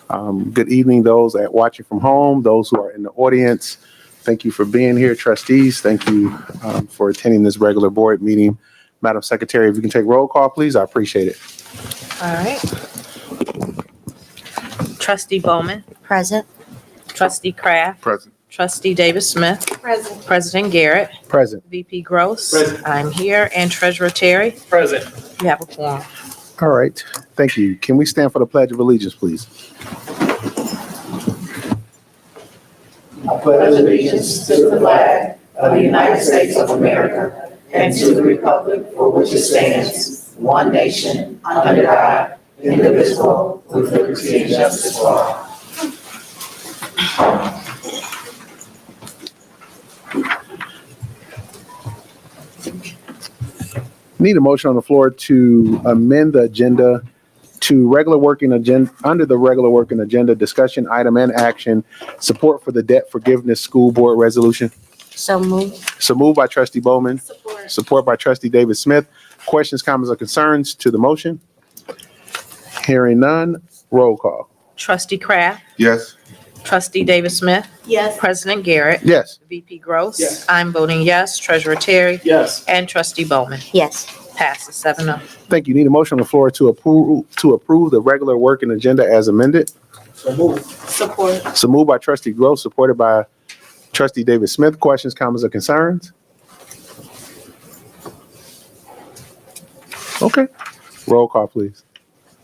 Good evening, those that watching from home, those who are in the audience. Thank you for being here, trustees. Thank you for attending this regular board meeting. Madam Secretary, if you can take roll call, please, I appreciate it. All right. Trustee Bowman. Present. Trustee Kraft. Present. Trustee Davis Smith. Present. President Garrett. Present. VP Gross. Present. I'm here. And Treasurer Terry. Present. You have a quorum. All right. Thank you. Can we stand for the Pledge of Allegiance, please? I pledge allegiance to the flag of the United States of America and to the republic for which it stands, one nation, under God, indivisible, with liberty and justice for all. Need a motion on the floor to amend the agenda to regular working agenda, under the regular working agenda, discussion item and action, support for the debt forgiveness school board resolution. So moved. So moved by trustee Bowman. Support by trustee David Smith. Questions, comments, or concerns to the motion? Hearing none, roll call. Trustee Kraft. Yes. Trustee Davis Smith. Yes. President Garrett. Yes. VP Gross. Yes. I'm voting yes. Treasurer Terry. Yes. And Trustee Bowman. Yes. Passes 7-0. Thank you. Need a motion on the floor to approve the regular working agenda as amended. So moved. Support. So moved by trustee Gross, supported by trustee David Smith. Questions, comments, or concerns? Okay. Roll call, please.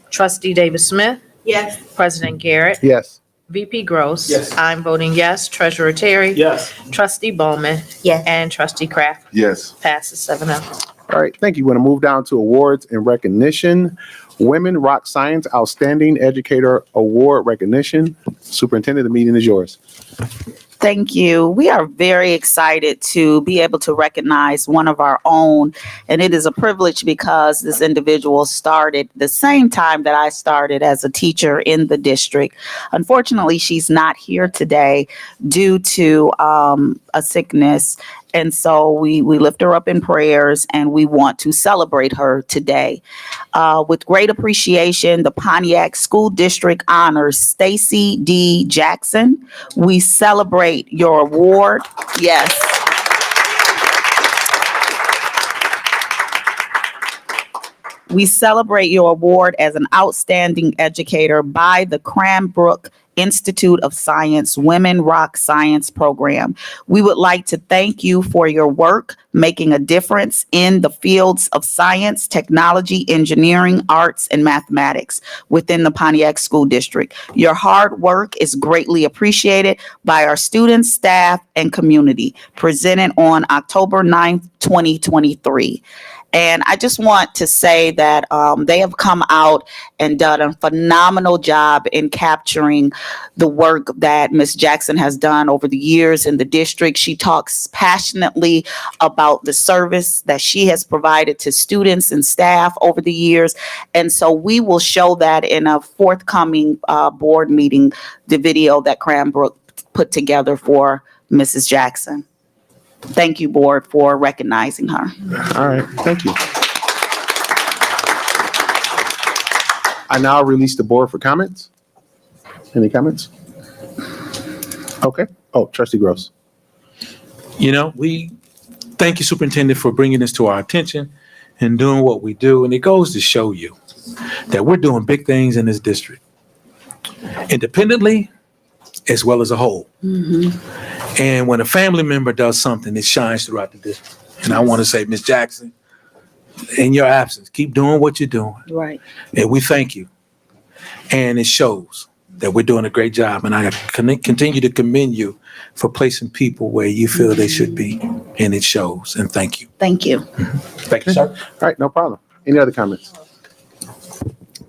Trustee Davis Smith. Yes. President Garrett. Yes. VP Gross. Yes. I'm voting yes. Treasurer Terry. Yes. Trustee Bowman. Yes. And Trustee Kraft. Yes. Passes 7-0. All right. Thank you. We're going to move down to awards and recognition. Women Rock Science Outstanding Educator Award recognition. Superintendent, the meeting is yours. Thank you. We are very excited to be able to recognize one of our own, and it is a privilege because this individual started the same time that I started as a teacher in the district. Unfortunately, she's not here today due to a sickness. And so we lift her up in prayers and we want to celebrate her today. With great appreciation, the Pontiac School District honors Stacy D. Jackson. We celebrate your award. Yes. We celebrate your award as an outstanding educator by the Cranbrook Institute of Science Women Rock Science Program. We would like to thank you for your work making a difference in the fields of science, technology, engineering, arts, and mathematics within the Pontiac School District. Your hard work is greatly appreciated by our students, staff, and community. Presented on October 9th, 2023. And I just want to say that they have come out and done a phenomenal job in capturing the work that Ms. Jackson has done over the years in the district. She talks passionately about the service that she has provided to students and staff over the years. And so we will show that in a forthcoming board meeting, the video that Cranbrook put together for Mrs. Jackson. Thank you, board, for recognizing her. All right. Thank you. I now release the board for comments. Any comments? Okay. Oh, trustee Gross. You know, we thank you, Superintendent, for bringing this to our attention and doing what we do. And it goes to show you that we're doing big things in this district, independently as well as a whole. Mm-hmm. And when a family member does something, it shines throughout the district. And I want to say, Ms. Jackson, in your absence, keep doing what you're doing. Right. And we thank you. And it shows that we're doing a great job. And I continue to commend you for placing people where you feel they should be. And it shows. And thank you. Thank you. Mm-hmm. Thank you, sir. All right. No problem. Any other comments?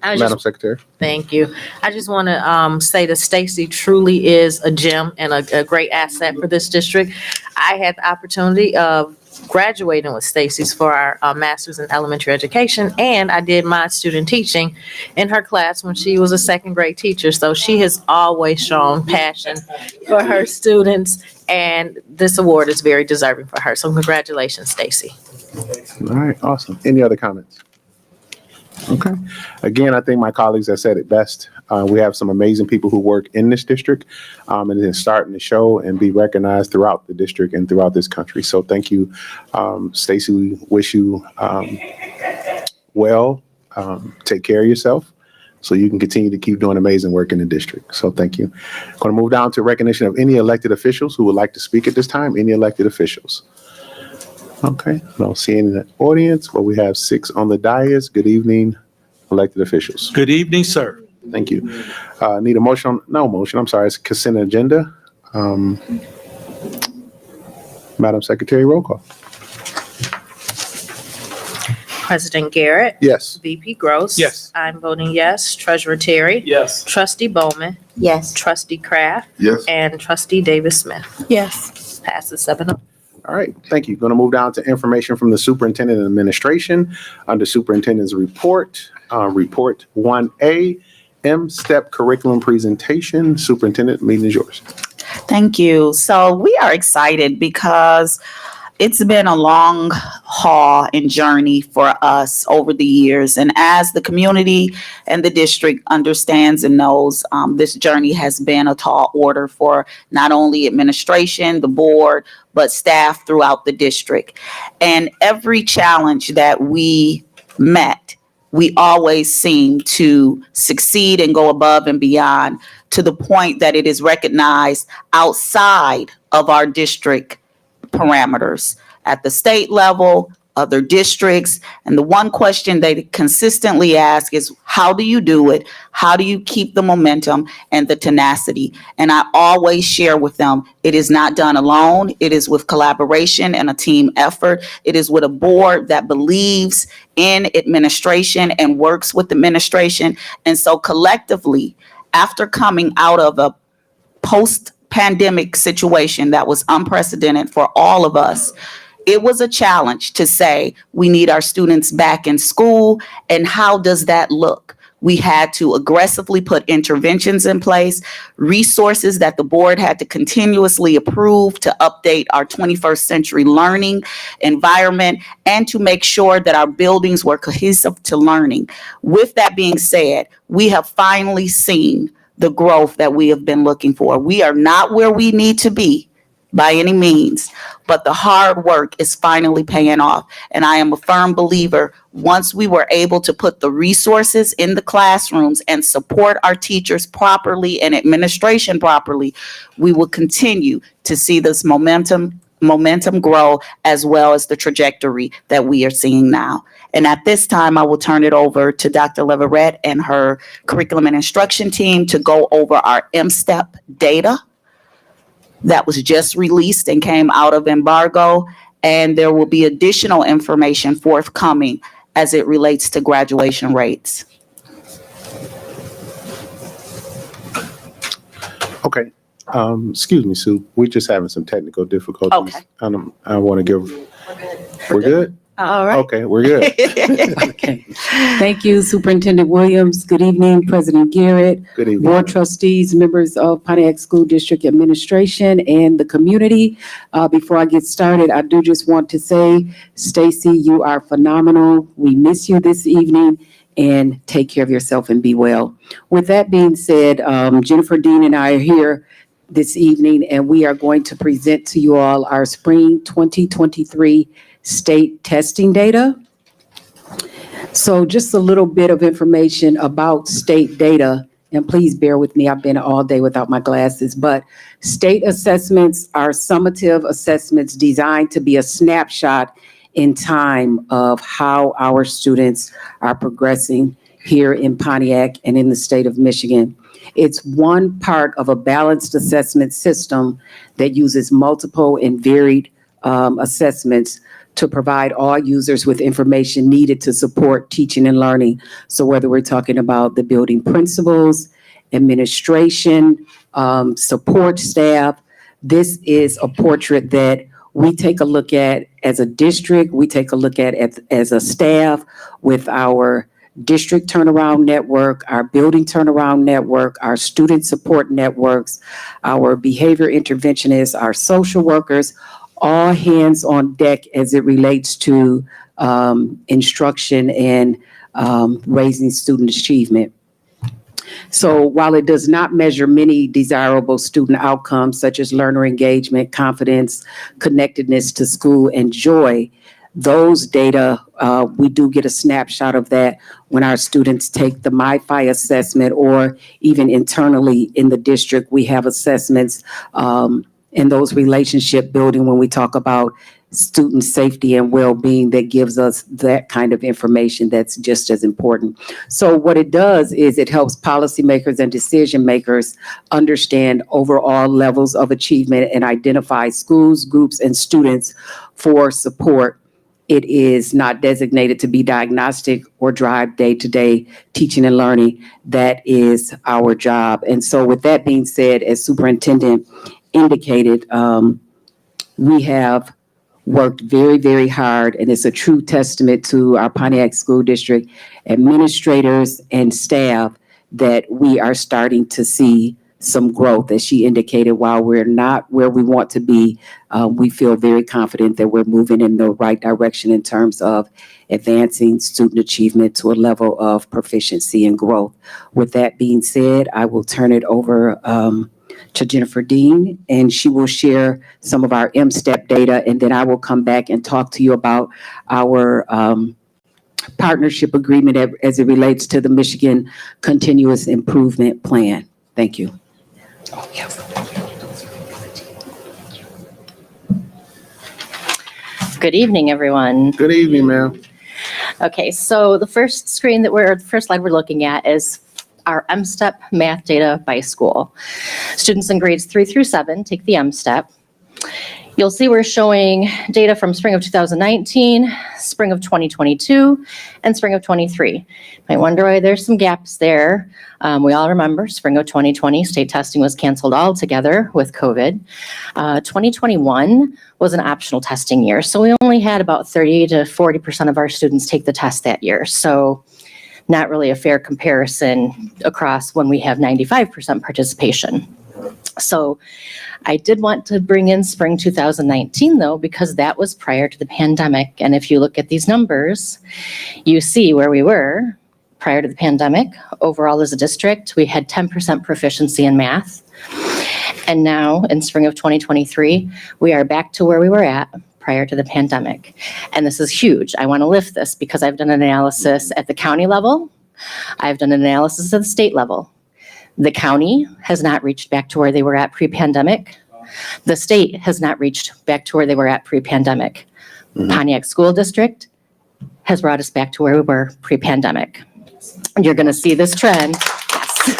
Madam Secretary. Thank you. I just want to say that Stacy truly is a gem and a great asset for this district. I had the opportunity of graduating with Stacy's for our master's in elementary education, and I did my student teaching in her class when she was a second grade teacher. So she has always shown passion for her students, and this award is very deserving for her. So congratulations, Stacy. All right. Awesome. Any other comments? Okay. Again, I think my colleagues have said it best. We have some amazing people who work in this district, and it's starting to show and be recognized throughout the district and throughout this country. So thank you, Stacy. We wish you well. Take care of yourself so you can continue to keep doing amazing work in the district. So thank you. Going to move down to recognition of any elected officials who would like to speak at this time. Any elected officials? Okay, I don't see any in the audience, but we have 6 on the dais. Good evening, elected officials. Good evening, sir. Thank you. Need a motion? No motion. I'm sorry. It's consent agenda. Madam Secretary, roll call. President Garrett. Yes. VP Gross. Yes. I'm voting yes. Treasurer Terry. Yes. Trustee Bowman. Yes. Trustee Kraft. Yes. And Trustee Davis Smith. Yes. Passes 7-0. All right. Thank you. Going to move down to information from the Superintendent and Administration under Superintendent's Report. Report 1A, M-STEP Curriculum Presentation. Superintendent, meeting is yours. Thank you. So we are excited because it's been a long haul and journey for us over the years. And as the community and the district understands and knows, this journey has been a tall order for not only administration, the board, but staff throughout the district. And every challenge that we met, we always seem to succeed and go above and beyond to the point that it is recognized outside of our district parameters at the state level, other districts. And the one question they consistently ask is, how do you do it? How do you keep the momentum and the tenacity? And I always share with them, it is not done alone. It is with collaboration and a team effort. It is with a board that believes in administration and works with administration. And so collectively, after coming out of a post-pandemic situation that was unprecedented for all of us, it was a challenge to say we need our students back in school. And how does that look? We had to aggressively put interventions in place, resources that the board had to continuously approve to update our 21st century learning environment and to make sure that our buildings were cohesive to learning. With that being said, we have finally seen the growth that we have been looking for. We are not where we need to be by any means, but the hard work is finally paying off. And I am a firm believer, once we were able to put the resources in the classrooms and support our teachers properly and administration properly, we will continue to see this momentum grow, as well as the trajectory that we are seeing now. And at this time, I will turn it over to Dr. Leverett and her curriculum and instruction team to go over our M-STEP data that was just released and came out of embargo. And there will be additional information forthcoming as it relates to graduation rates. Okay. Excuse me, Sue. We're just having some technical difficulties. Okay. I want to give. We're good? All right. Okay, we're good. Okay. Thank you, Superintendent Williams. Good evening, President Garrett, Good evening. board trustees, members of Pontiac School District Administration, and the community. Before I get started, I do just want to say, Stacy, you are phenomenal. We miss you this evening, and take care of yourself and be well. With that being said, Jennifer Dean and I are here this evening, and we are going to present to you all our spring 2023 state testing data. So just a little bit of information about state data, and please bear with me, I've been all day without my glasses, but state assessments are summative assessments designed to be a snapshot in time of how our students are progressing here in Pontiac and in the state of Michigan. It's one part of a balanced assessment system that uses multiple and varied assessments to provide all users with information needed to support teaching and learning. So whether we're talking about the building principals, administration, support staff, this is a portrait that we take a look at as a district, we take a look at as a staff with our district turnaround network, our building turnaround network, our student support networks, our behavior interventionists, our social workers, all hands on deck as it relates to instruction and raising student achievement. So while it does not measure many desirable student outcomes such as learner engagement, confidence, connectedness to school, and joy, those data, we do get a snapshot of that when our students take the MyFi assessment, or even internally in the district, we have assessments in those relationship building when we talk about student safety and well-being, that gives us that kind of information that's just as important. So what it does is it helps policymakers and decision makers understand overall levels of achievement and identify schools, groups, and students for support. It is not designated to be diagnostic or drive day-to-day teaching and learning. That is our job. And so with that being said, as Superintendent indicated, we have worked very, very hard, and it's a true testament to our Pontiac School District administrators and staff that we are starting to see some growth. As she indicated, while we're not where we want to be, we feel very confident that we're moving in the right direction in terms of advancing student achievement to a level of proficiency and growth. With that being said, I will turn it over to Jennifer Dean, and she will share some of our M-STEP data, and then I will come back and talk to you about our partnership agreement as it relates to the Michigan Continuous Improvement Plan. Thank you. Good evening, everyone. Good evening, ma'am. Okay, so the first slide we're looking at is our M-STEP math data by school. Students in grades 3 through 7 take the M-STEP. You'll see we're showing data from spring of 2019, spring of 2022, and spring of 23. Might wonder why there's some gaps there. We all remember spring of 2020, state testing was canceled altogether with COVID. 2021 was an optional testing year, so we only had about 30 to 40% of our students take the test that year. So not really a fair comparison across when we have 95% participation. So I did want to bring in spring 2019 though, because that was prior to the pandemic. And if you look at these numbers, you see where we were prior to the pandemic. Overall as a district, we had 10% proficiency in math. And now in spring of 2023, we are back to where we were at prior to the pandemic. And this is huge. I want to lift this because I've done an analysis at the county level. I've done an analysis at the state level. The county has not reached back to where they were at pre-pandemic. The state has not reached back to where they were at pre-pandemic. Pontiac School District has brought us back to where we were pre-pandemic. And you're going to see this trend. Yes.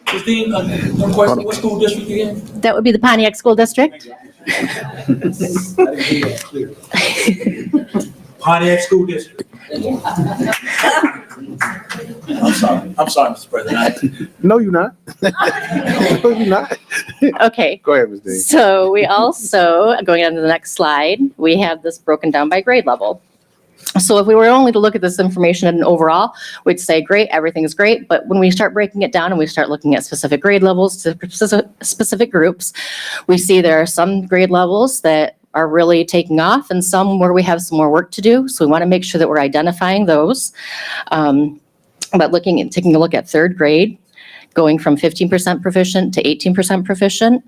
Christine, one question, what school district again? That would be the Pontiac School District. Pontiac School District. I'm sorry, Mr. President. No, you're not. No, you're not. Okay. Go ahead, Ms. Dean. So we also, going on to the next slide, we have this broken down by grade level. So if we were only to look at this information in an overall, we'd say, great, everything's great. But when we start breaking it down and we start looking at specific grade levels to specific groups, we see there are some grade levels that are really taking off and some where we have some more work to do. So we want to make sure that we're identifying those. But taking a look at third grade, going from 15% proficient to 18% proficient.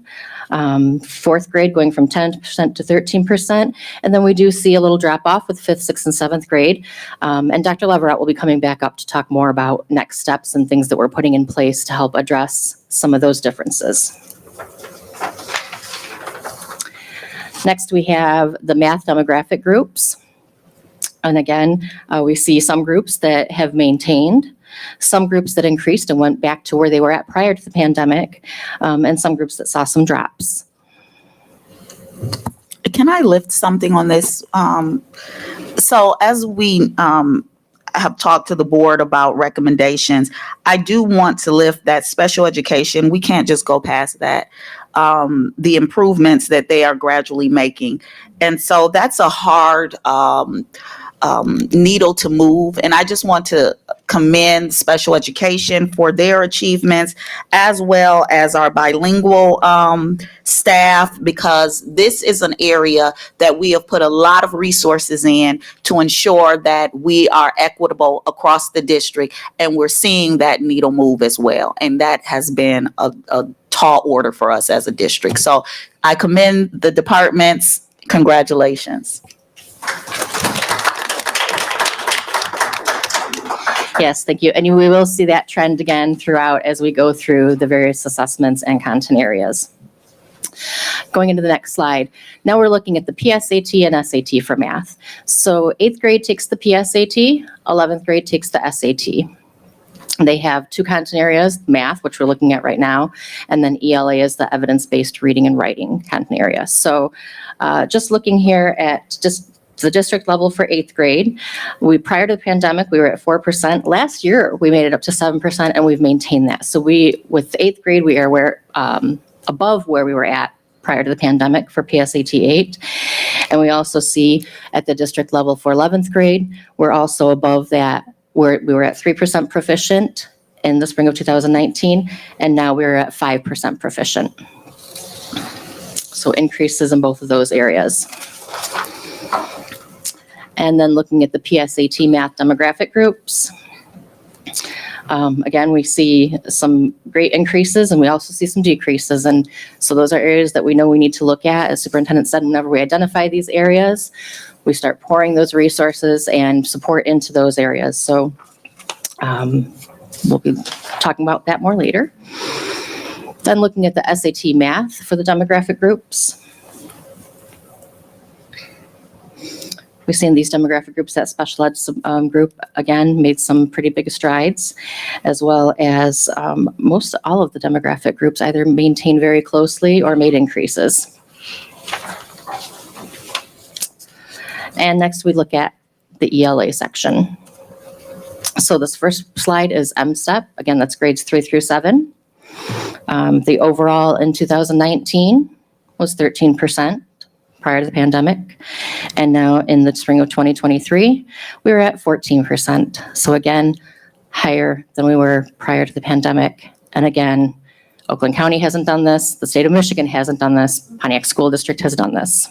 Fourth grade going from 10% to 13%. And then we do see a little drop off with 5th, 6th, and 7th grade. And Dr. Leverett will be coming back up to talk more about next steps and things that we're putting in place to help address some of those differences. Next, we have the math demographic groups. And again, we see some groups that have maintained, some groups that increased and went back to where they were at prior to the pandemic, and some groups that saw some drops. Can I lift something on this? So as we have talked to the board about recommendations, I do want to lift that special education. We can't just go past that. The improvements that they are gradually making. And so that's a hard needle to move. And I just want to commend special education for their achievements, as well as our bilingual staff, because this is an area that we have put a lot of resources in to ensure that we are equitable across the district, and we're seeing that needle move as well. And that has been a tall order for us as a district. So I commend the departments. Congratulations. Yes, thank you. And we will see that trend again throughout as we go through the various assessments and content areas. Going into the next slide. Now we're looking at the PSAT and SAT for math. So 8th grade takes the PSAT, 11th grade takes the SAT. They have two content areas, math, which we're looking at right now, and then ELA is the evidence-based reading and writing content area. So just looking here at just the district level for 8th grade, prior to the pandemic, we were at 4%. Last year, we made it up to 7%, and we've maintained that. So with 8th grade, we are above where we were at prior to the pandemic for PSAT 8. And we also see at the district level for 11th grade, we're also above that. We were at 3% proficient in the spring of 2019, and now we're at 5% proficient. So increases in both of those areas. And then looking at the PSAT math demographic groups. Again, we see some great increases, and we also see some decreases. And so those are areas that we know we need to look at. As Superintendent said, whenever we identify these areas, we start pouring those resources and support into those areas. So we'll be talking about that more later. Then looking at the SAT math for the demographic groups. We've seen these demographic groups, that special ed group, again, made some pretty big strides, as well as most all of the demographic groups either maintained very closely or made increases. And next we look at the ELA section. So this first slide is MSTEP. Again, that's grades 3 through 7. The overall in 2019 was 13%. Prior to the pandemic. And now in the spring of 2023, we were at 14%. So again, higher than we were prior to the pandemic. And again, Oakland County hasn't done this. The state of Michigan hasn't done this. Pontiac School District has done this.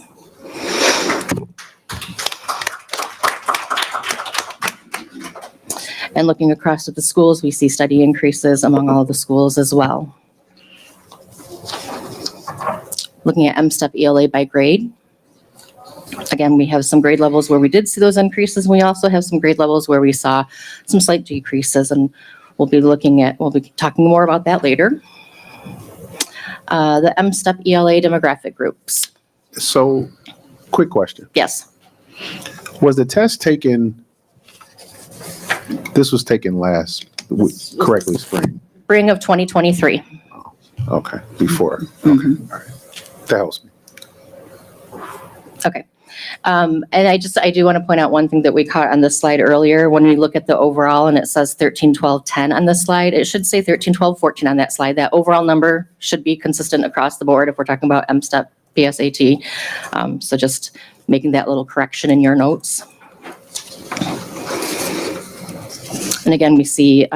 And looking across at the schools, we see steady increases among all of the schools as well. Looking at MSTEP ELA by grade. Again, we have some grade levels where we did see those increases. We also have some grade levels where we saw some slight decreases, and we'll be talking more about that later. The MSTEP ELA demographic groups. So, quick question. Yes. Was the test taken, this was taken correctly, Spring of 2023. Okay, before. Okay, all right. That helps me. Okay. And I do want to point out one thing that we caught on this slide earlier. When we look at the overall and it says 13, 12, 10 on this slide, it should say 13, 12, 14 on that slide. That overall number should be consistent across the board if we're talking about MSTEP, PSAT. So just making that little correction in your notes. And again, we see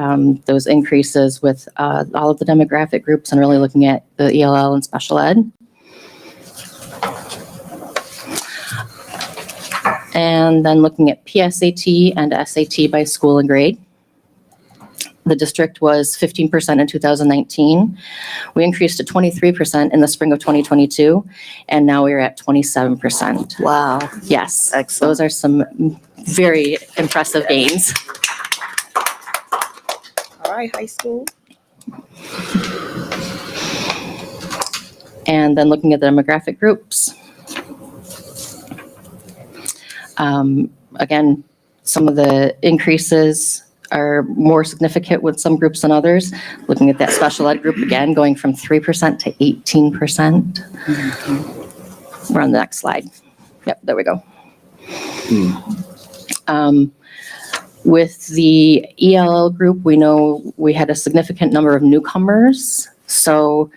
those increases with all of the demographic groups and really looking at the ELL and special ed. And then looking at PSAT and SAT by school and grade. The district was 15% in 2019. We increased to 23% in the spring of 2022, and now we're at 27%. Wow. Yes, Excellent. those are some very impressive gains. All right, high school. And then looking at the demographic groups. Again, some of the increases are more significant with some groups than others. Looking at that special ed group again, going from 3% to 18%. We're on the next slide. Yep, there we go. With the ELL group, we know we had a significant number of newcomers. So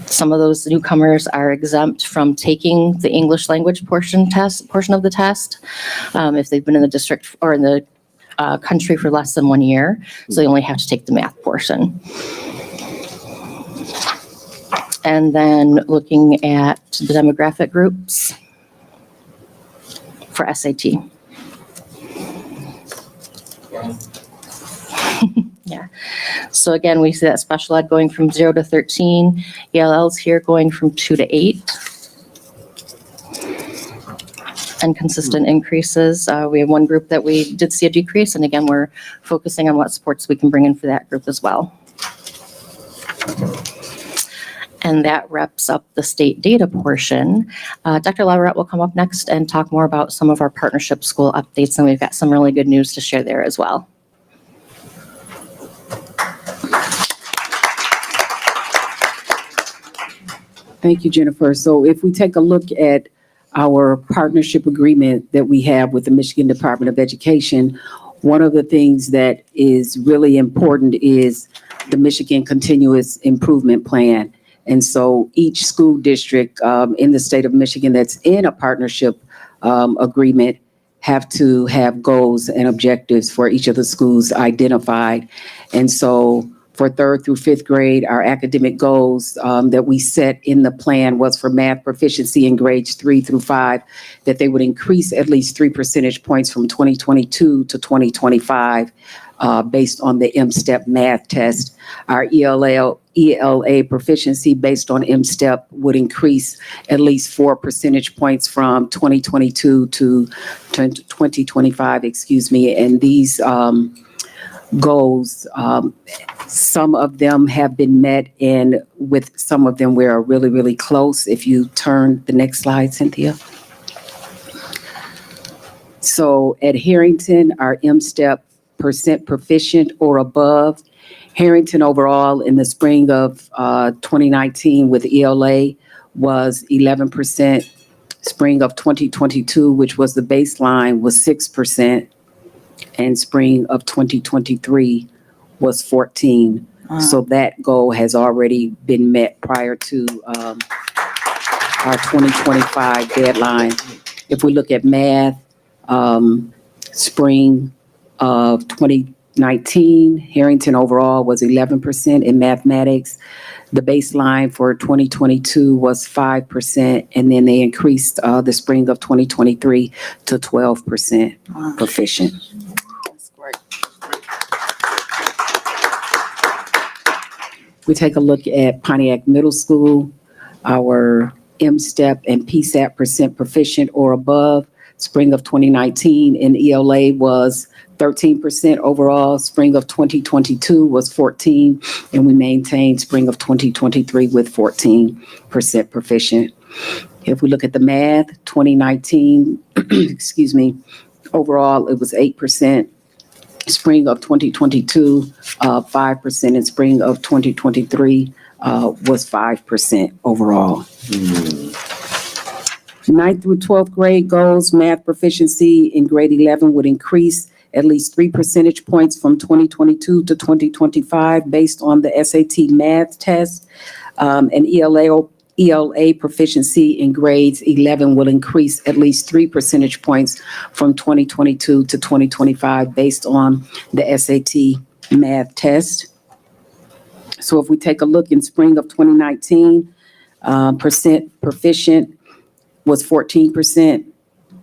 Some of those newcomers are exempt from taking the English language portion of the test, if they've been in the district or in the country for less than 1 year. So they only have to take the math portion. And then looking at the demographic groups for SAT. Yeah. So again, we see that special ed going from 0 to 13, ELLs here going from 2 to 8. And consistent increases. We have one group that we did see a decrease, and again, we're focusing on what supports we can bring in for that group as well. And that wraps up the state data portion. Dr. Laverette will come up next and talk more about some of our partnership school updates, and we've got some really good news to share there as well. Thank you, Jennifer. So if we take a look at our partnership agreement that we have with the Michigan Department of Education, one of the things that is really important is the Michigan Continuous Improvement Plan. And so each school district in the state of Michigan that's in a partnership agreement have to have goals and objectives for each of the schools identified. And so for 3rd through 5th grade, our academic goals that we set in the plan was for math proficiency in grades 3 through 5, that they would increase at least 3 percentage points from 2022 to 2025 based on the M-STEP math test. Our ELA proficiency based on M-STEP would increase at least 4 percentage points from 2022 to 2025, and these goals, some of them have been met, and with some of them we're really, really close. If you turn the next slide, Cynthia. So at Harrington, our M-STEP percent proficient or above. Harrington overall in the spring of 2019 with ELA was 11%. Spring of 2022, which was the baseline, was 6%. And spring of 2023 was 14. So that goal has already been met prior to our 2025 deadline. If we look at math, spring of 2019, Harrington overall was 11% in mathematics. The baseline for 2022 was 5%, and then they increased the spring of 2023 to 12% proficient. That's great. We take a look at Pontiac Middle School, our M-STEP and PSAT percent proficient or above. Spring of 2019 in ELA was 13% overall. Spring of 2022 was 14, and we maintained spring of 2023 with 14% proficient. If we look at the math, 2019, overall it was 8%. Spring of 2022, 5%, and spring of 2023 was 5% overall. 9th through 12th grade goals, math proficiency in grade 11 would increase at least 3 percentage points from 2022 to 2025 based on the SAT math test. And ELA proficiency in grades 11 will increase at least 3 percentage points from 2022 to 2025 based on the SAT math test. So if we take a look in spring of 2019, percent proficient was 14%.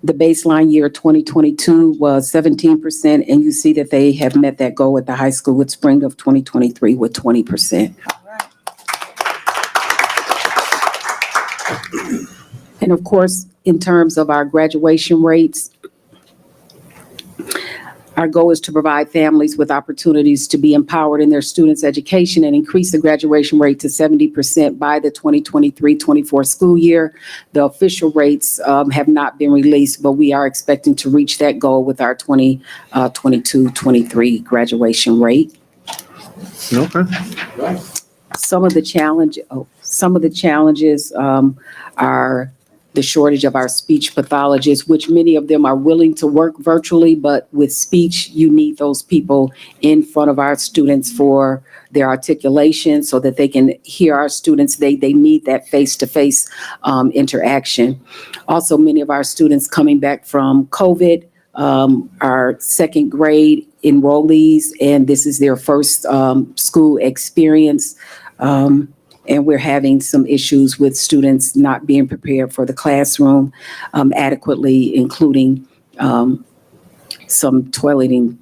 The baseline year 2022 was 17%, and you see that they have met that goal at the high school with spring of 2023 with 20%. And of course, in terms of our graduation rates, our goal is to provide families with opportunities to be empowered in their students' education and increase the graduation rate to 70% by the 2023-24 school year. The official rates have not been released, but we are expecting to reach that goal with our 2022-23 graduation rate. Okay. Some of the challenges are the shortage of our speech pathologists, which many of them are willing to work virtually, but with speech, you need those people in front of our students for their articulation so that they can hear our students. They need that face-to-face interaction. Also, many of our students coming back from COVID, our second grade enrollees, and this is their first school experience. And we're having some issues with students not being prepared for the classroom adequately, including some toileting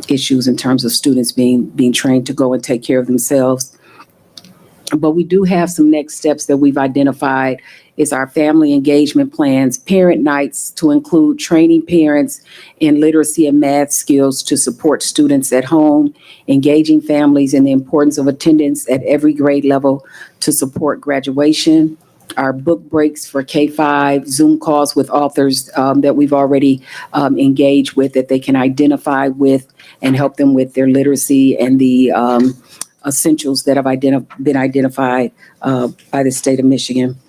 issues in terms of students being trained to go and take care of themselves. But we do have some next steps that we've identified is our family engagement plans, parent nights to include training parents in literacy and math skills to support students at home, engaging families in the importance of attendance at every grade level to support graduation, our book breaks for K-5, Zoom calls with authors that we've already engaged with that they can identify with and help them with their literacy and the essentials that have been identified by the state of Michigan.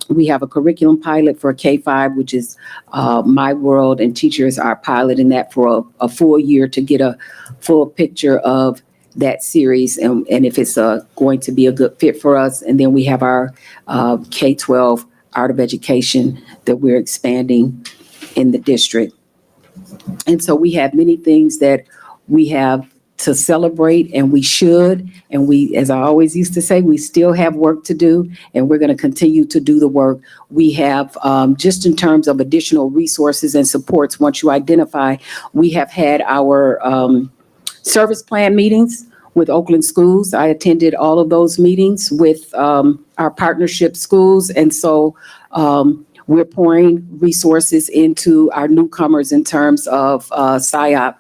We have a curriculum pilot for K-5, which is My World, and teachers are piloting that for a full year to get a full picture of that series and if it's going to be a good fit for us. And then we have our K-12 Art of Education that we're expanding in the district. And so we have many things that we have to celebrate, and we should. And we, as I always used to say, we still have work to do, and we're going to continue to do the work. We have, just in terms of additional resources and supports, once you identify, we have had our service plan meetings with Oakland schools. I attended all of those meetings with our partnership schools. And so we're pouring resources into our newcomers in terms of SIOP,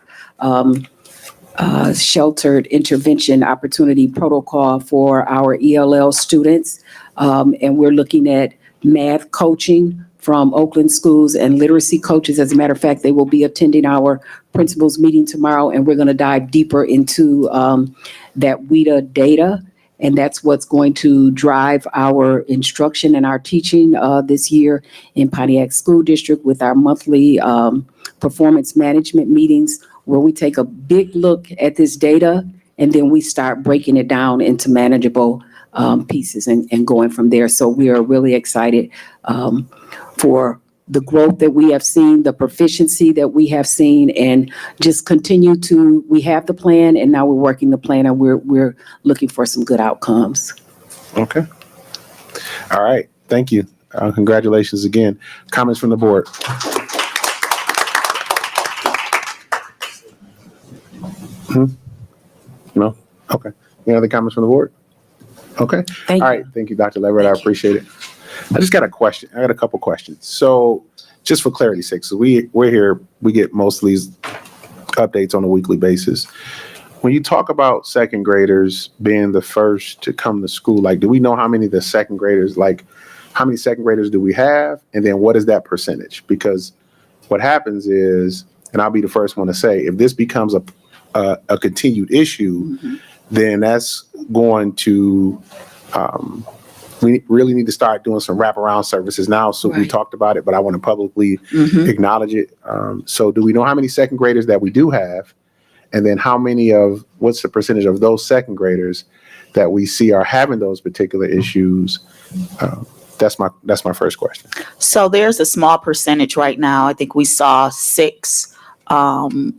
Sheltered Intervention Opportunity Protocol for our ELL students. And we're looking at math coaching from Oakland schools and literacy coaches. As a matter of fact, they will be attending our principals meeting tomorrow, and we're going to dive deeper into that WIDA data. And that's what's going to drive our instruction and our teaching this year in Pontiac School District with our monthly performance management meetings, where we take a big look at this data and then we start breaking it down into manageable pieces and going from there. So we are really excited for the growth that we have seen, the proficiency that we have seen, and just continue to, we have the plan and now we're working the plan, and we're looking for some good outcomes. Okay. All right. Thank you. Congratulations again. Comments from the board? No? Okay. Any other comments from the board? Okay. Thank All you. right. Thank you, Dr. Leverett. I appreciate it. I just got a question. I got a couple questions. So just for clarity's sake, so we're here, we get most of these updates on a weekly basis. When you talk about second graders being the first to come to school, like, do we know how many of the second graders, like, how many second graders do we have? And then what is that percentage? Because what happens is, and I'll be the first one to say, if this becomes a continued issue, then that's going to, we really need to start doing some wraparound services now. So we talked about it, but I want to publicly acknowledge it. So do we know how many second graders that we do have? And then what's the percentage of those second graders that we see are having those particular issues? That's my first question. So there's a small percentage right now. I think we saw 6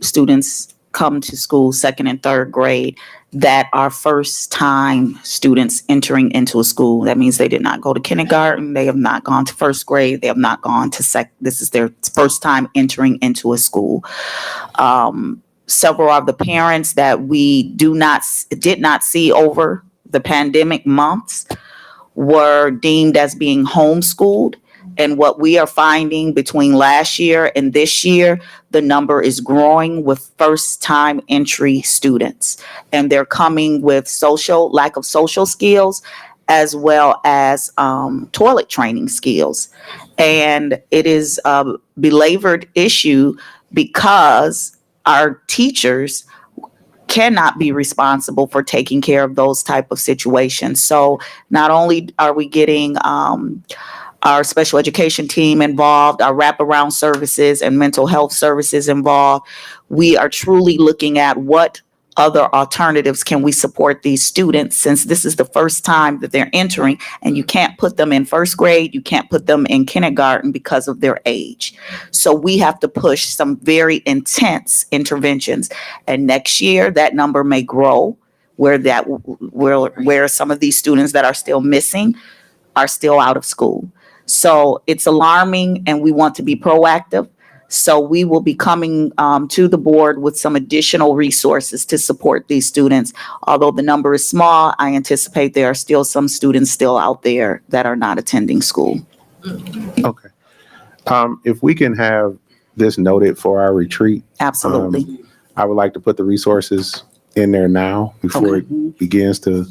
students come to school, second and third grade, that are first time students entering into a school. That means they did not go to kindergarten. They have not gone to first grade. They have not gone to this is their first time entering into a school. Several of the parents that we did not see over the pandemic months were deemed as being homeschooled. And what we are finding between last year and this year, the number is growing with first-time entry students. And they're coming with lack of social skills, as well as toilet training skills. And it is a belabored issue because our teachers cannot be responsible for taking care of those type of situations. So not only are we getting our special education team involved, our wraparound services and mental health services involved. We are truly looking at what other alternatives can we support these students, since this is the first time that they're entering, and you can't put them in first grade, you can't put them in kindergarten because of their age. So we have to push some very intense interventions. And next year, that number may grow where some of these students that are still missing are still out of school. So it's alarming, and we want to be proactive. So we will be coming to the board with some additional resources to support these students. Although the number is small, I anticipate there are still some students still out there that are not attending school. Okay. If we can have this noted for our retreat, Absolutely. I would like to put the resources in there now before it begins to,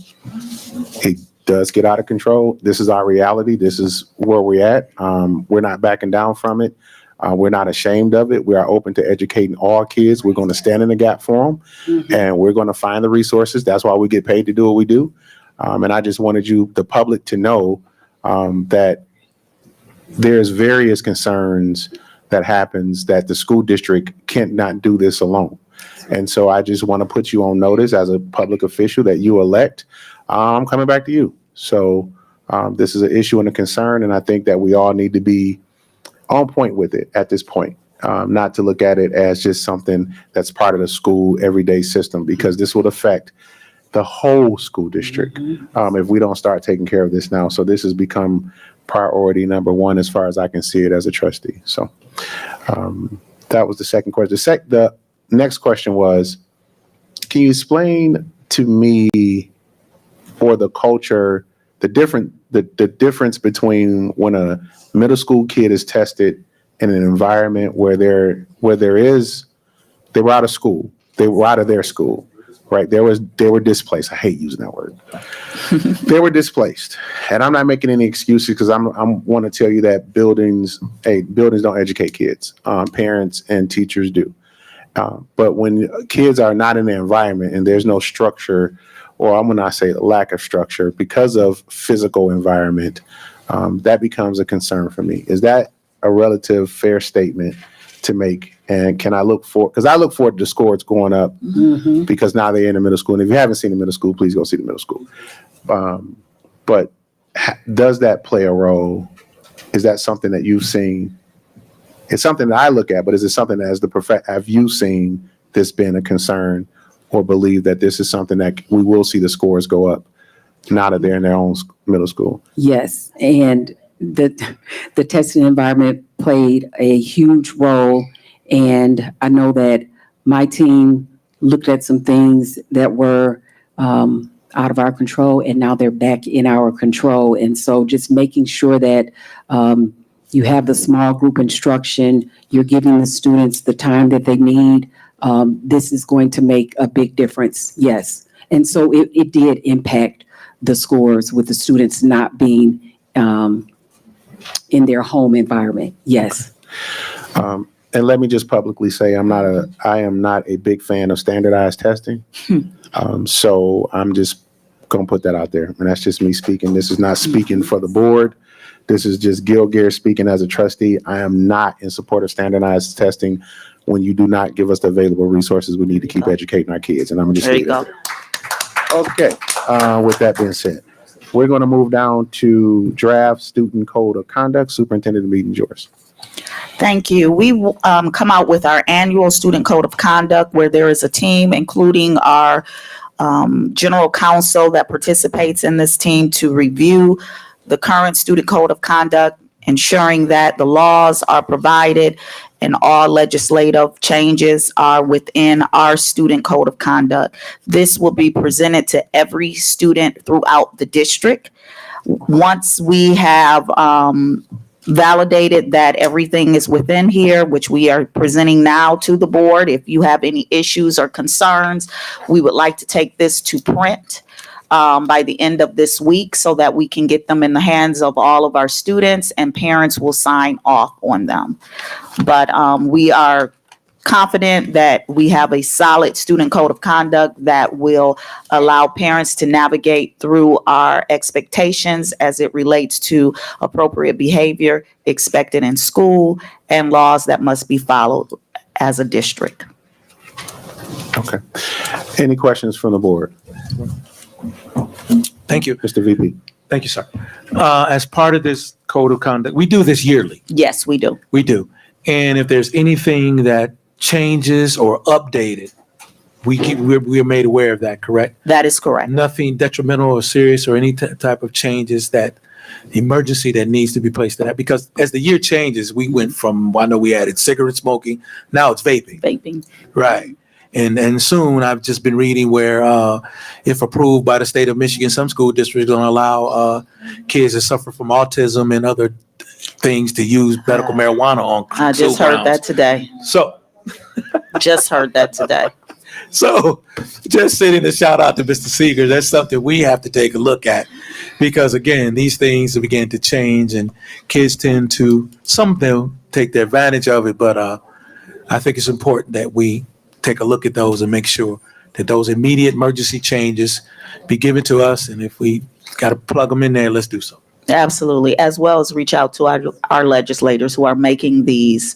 it does get out of control. This is our reality. This is where we're at. We're not backing down from it. We're not ashamed of it. We are open to educating all kids. We're going to stand in the gap for them, and we're going to find the resources. That's why we get paid to do what we do. And I just wanted the public, to know that there's various concerns that happens that the school district cannot do this alone. And so I just want to put you on notice as a public official that you elect. I'm coming back to you. So this is an issue and a concern, and I think that we all need to be on point with it at this point, not to look at it as just something that's part of the school everyday system, because this will affect the whole school district if we don't start taking care of this now. So this has become priority number one as far as I can see it as a trustee. So that was the second question. The next question was, can you explain to me, or the culture, the difference between when a middle school kid is tested in an environment where they were out of school, they were out of their school, right? They were displaced. I hate using that word. They were displaced, and I'm not making any excuses, because I want to tell you that buildings don't educate kids. Parents and teachers do, but when kids are not in the environment and there's no structure, or I'm going to say lack of structure because of physical environment, that becomes a concern for me. Is that a relative fair statement to make? And can I look forward to the scores going up because now they're in the middle school. And if you haven't seen the middle school, please go see the middle school. But does that play a role? Is that something that you've seen? It's something that I look at, but is it something that have you seen this being a concern, or believe that this is something that we will see the scores go up now that they're in their own middle school? Yes, and the testing environment played a huge role, and I know that my team looked at some things that were out of our control, and now they're back in our control. And so just making sure that you have the small group instruction, you're giving the students the time that they need. This is going to make a big difference, yes. And so it did impact the scores with the students not being in their home environment, yes. And let me just publicly say, I am not a big fan of standardized testing. So I'm just going to put that out there. And that's just me speaking. This is not speaking for the board. This is just Gil Gear speaking as a trustee. I am not in support of standardized testing when you do not give us the available resources we need to keep educating our kids. And I'm just There you go. Okay. With that being said, we're going to move down to draft student code of conduct. Superintendent, the meeting's yours. Thank you. We come out with our annual student code of conduct, where there is a team, including our general counsel, that participates in this team to review the current student code of conduct, ensuring that the laws are provided and all legislative changes are within our student code of conduct. This will be presented to every student throughout the district. Once we have validated that everything is within here, which we are presenting now to the board, if you have any issues or concerns, we would like to take this to print by the end of this week so that we can get them in the hands of all of our students, and parents will sign off on them. But we are confident that we have a solid student code of conduct that will allow parents to navigate through our expectations as it relates to appropriate behavior expected in school and laws that must be followed as a district. Okay. Any questions from the board? Thank you. Mr. VP? Thank you, sir. As part of this code of conduct, we do this yearly. Yes, we do. We do. And if there's anything that changes or updated, we're made aware of that, correct? That is correct. Nothing detrimental or serious or any type of changes that emergency that needs to be placed in that, because as the year changes, we went from, I know we added cigarette smoking, now it's vaping. Vaping. Right. And soon I've just been reading where, if approved by the state of Michigan, some school districts don't allow kids that suffer from autism and other things to use medical marijuana on. I just heard that today. Just heard that today. So just sending a shout out to Mr. Seeger. That's something we have to take a look at, because again, these things are beginning to change and kids tend to, some of them take the advantage of it. But I think it's important that we take a look at those and make sure that those immediate emergency changes be given to us. And if we got to plug them in there, let's do so. Absolutely. As well as reach out to our legislators who are making these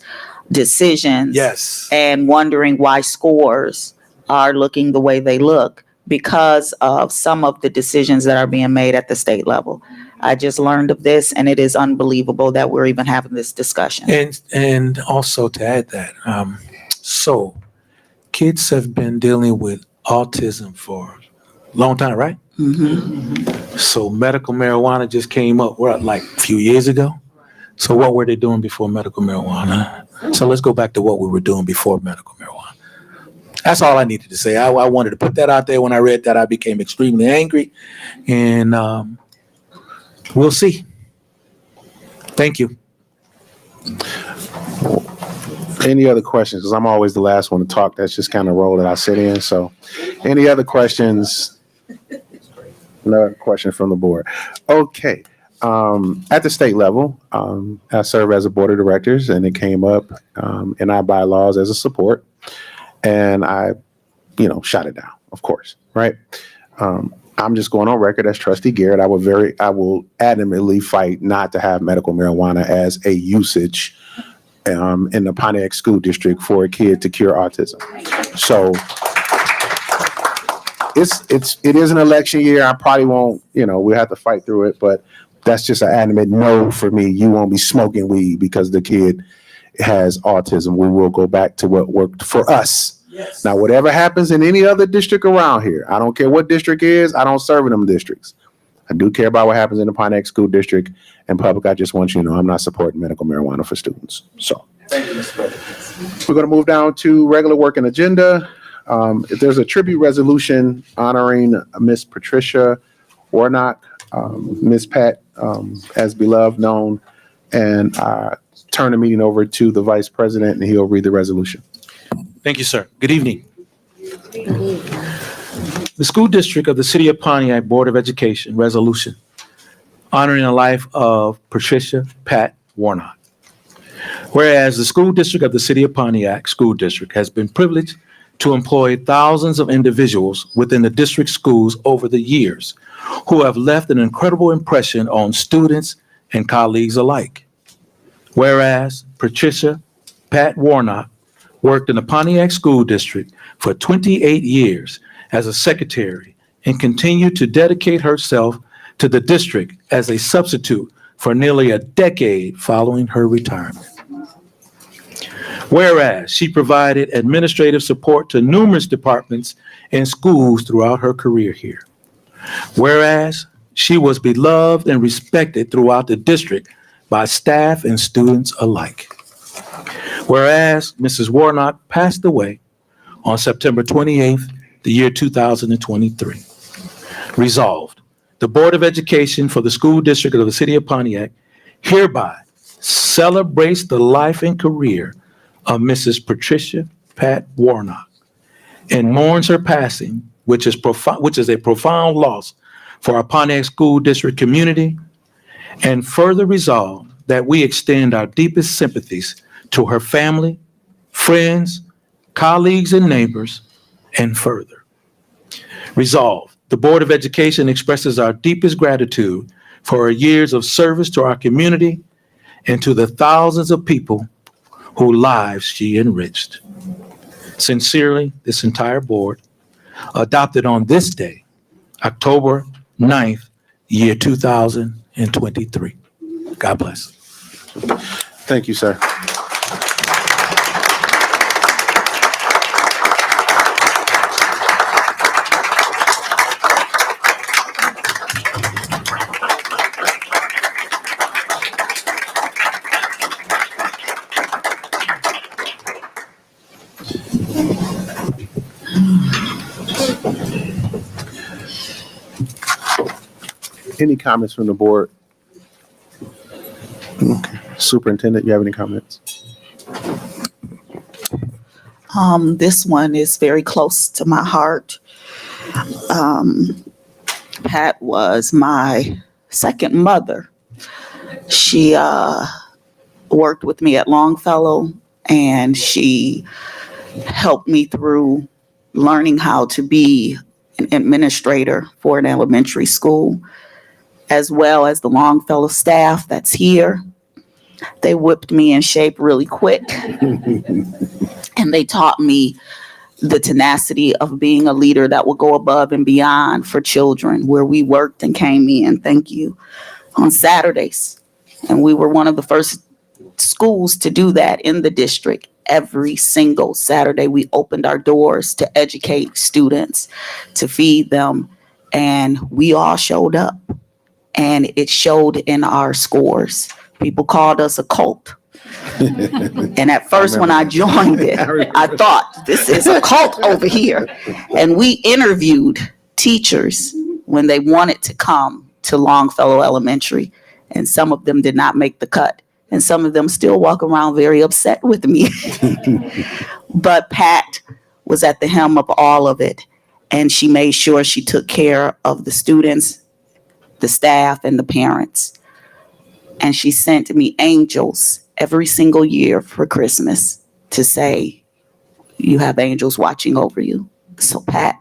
decisions. Yes. And wondering why scores are looking the way they look because of some of the decisions that are being made at the state level. I just learned of this, and it is unbelievable that we're even having this discussion. And also to add that, so kids have been dealing with autism for a long time, right? Mm-hmm. So medical marijuana just came up, like a few years ago. So what were they doing before medical marijuana? So let's go back to what we were doing before medical marijuana. That's all I needed to say. I wanted to put that out there. When I read that, I became extremely angry, and we'll see. Thank you. Any other questions? Because I'm always the last one to talk. That's just kind of role that I sit in. So any other questions? No question from the board. Okay. At the state level, I serve as a board of directors, and it came up in our bylaws as a support, and I, shot it down, of course, right? I'm just going on record as Trustee Garrett. I will adamantly fight not to have medical marijuana as a usage in the Pontiac School District for a kid to cure autism. So it is an election year. I probably won't, we have to fight through it, but that's just an adamant no for me. You won't be smoking weed because the kid has autism. We will go back to what worked for us. Yes. Now, whatever happens in any other district around here, I don't care what district is, I don't serve in them districts. I do care about what happens in the Pontiac School District and public. I just want you to know I'm not supporting medical marijuana for students. So thank you, Mr. President. We're going to move down to regular working agenda. If there's a tribute resolution honoring Miss Patricia Warnock, Miss Pat, as beloved known, and turn the meeting over to the Vice President, and he'll read the resolution. Thank you, sir. Good evening. The School District of the City of Pontiac Board of Education resolution honoring the life of Patricia Pat Warnock. Whereas the School District of the City of Pontiac School District has been privileged to employ thousands of individuals within the district schools over the years who have left an incredible impression on students and colleagues alike. Whereas Patricia Pat Warnock worked in the Pontiac School District for 28 years as a secretary and continued to dedicate herself to the district as a substitute for nearly a decade following her retirement. Whereas she provided administrative support to numerous departments and schools throughout her career here. Whereas she was beloved and respected throughout the district by staff and students alike. Whereas Mrs. Warnock passed away on September 28th, the year 2023. Resolved, the Board of Education for the School District of the City of Pontiac hereby celebrates the life and career of Mrs. Patricia Pat Warnock and mourns her passing, which is a profound loss for our Pontiac School District community, and further resolve that we extend our deepest sympathies to her family, friends, colleagues and neighbors, and further. Resolved, the Board of Education expresses our deepest gratitude for her years of service to our community and to the thousands of people whose lives she enriched. Sincerely, this entire board, adopted on this day, October 9th, year 2023. God bless. Thank you, sir. Any comments from the board? Okay. Superintendent, you have any comments? This one is very close to my heart. Pat was my second mother. She worked with me at Longfellow, and she helped me through learning how to be an administrator for an elementary school, as well as the Longfellow staff that's here. They whipped me in shape really quick. And they taught me the tenacity of being a leader that will go above and beyond for children, where we worked and came in, thank you, on Saturdays. And we were one of the first schools to do that in the district. Every single Saturday, we opened our doors to educate students, to feed them, and we all showed up. And it showed in our scores. People called us a cult. And at first, when I joined it, I thought, this is a cult over here. And we interviewed teachers when they wanted to come to Longfellow Elementary, and some of them did not make the cut. And some of them still walk around very upset with me. But Pat was at the helm of all of it, and she made sure she took care of the students, the staff, and the parents. And she sent me angels every single year for Christmas to say, you have angels watching over you. So Pat,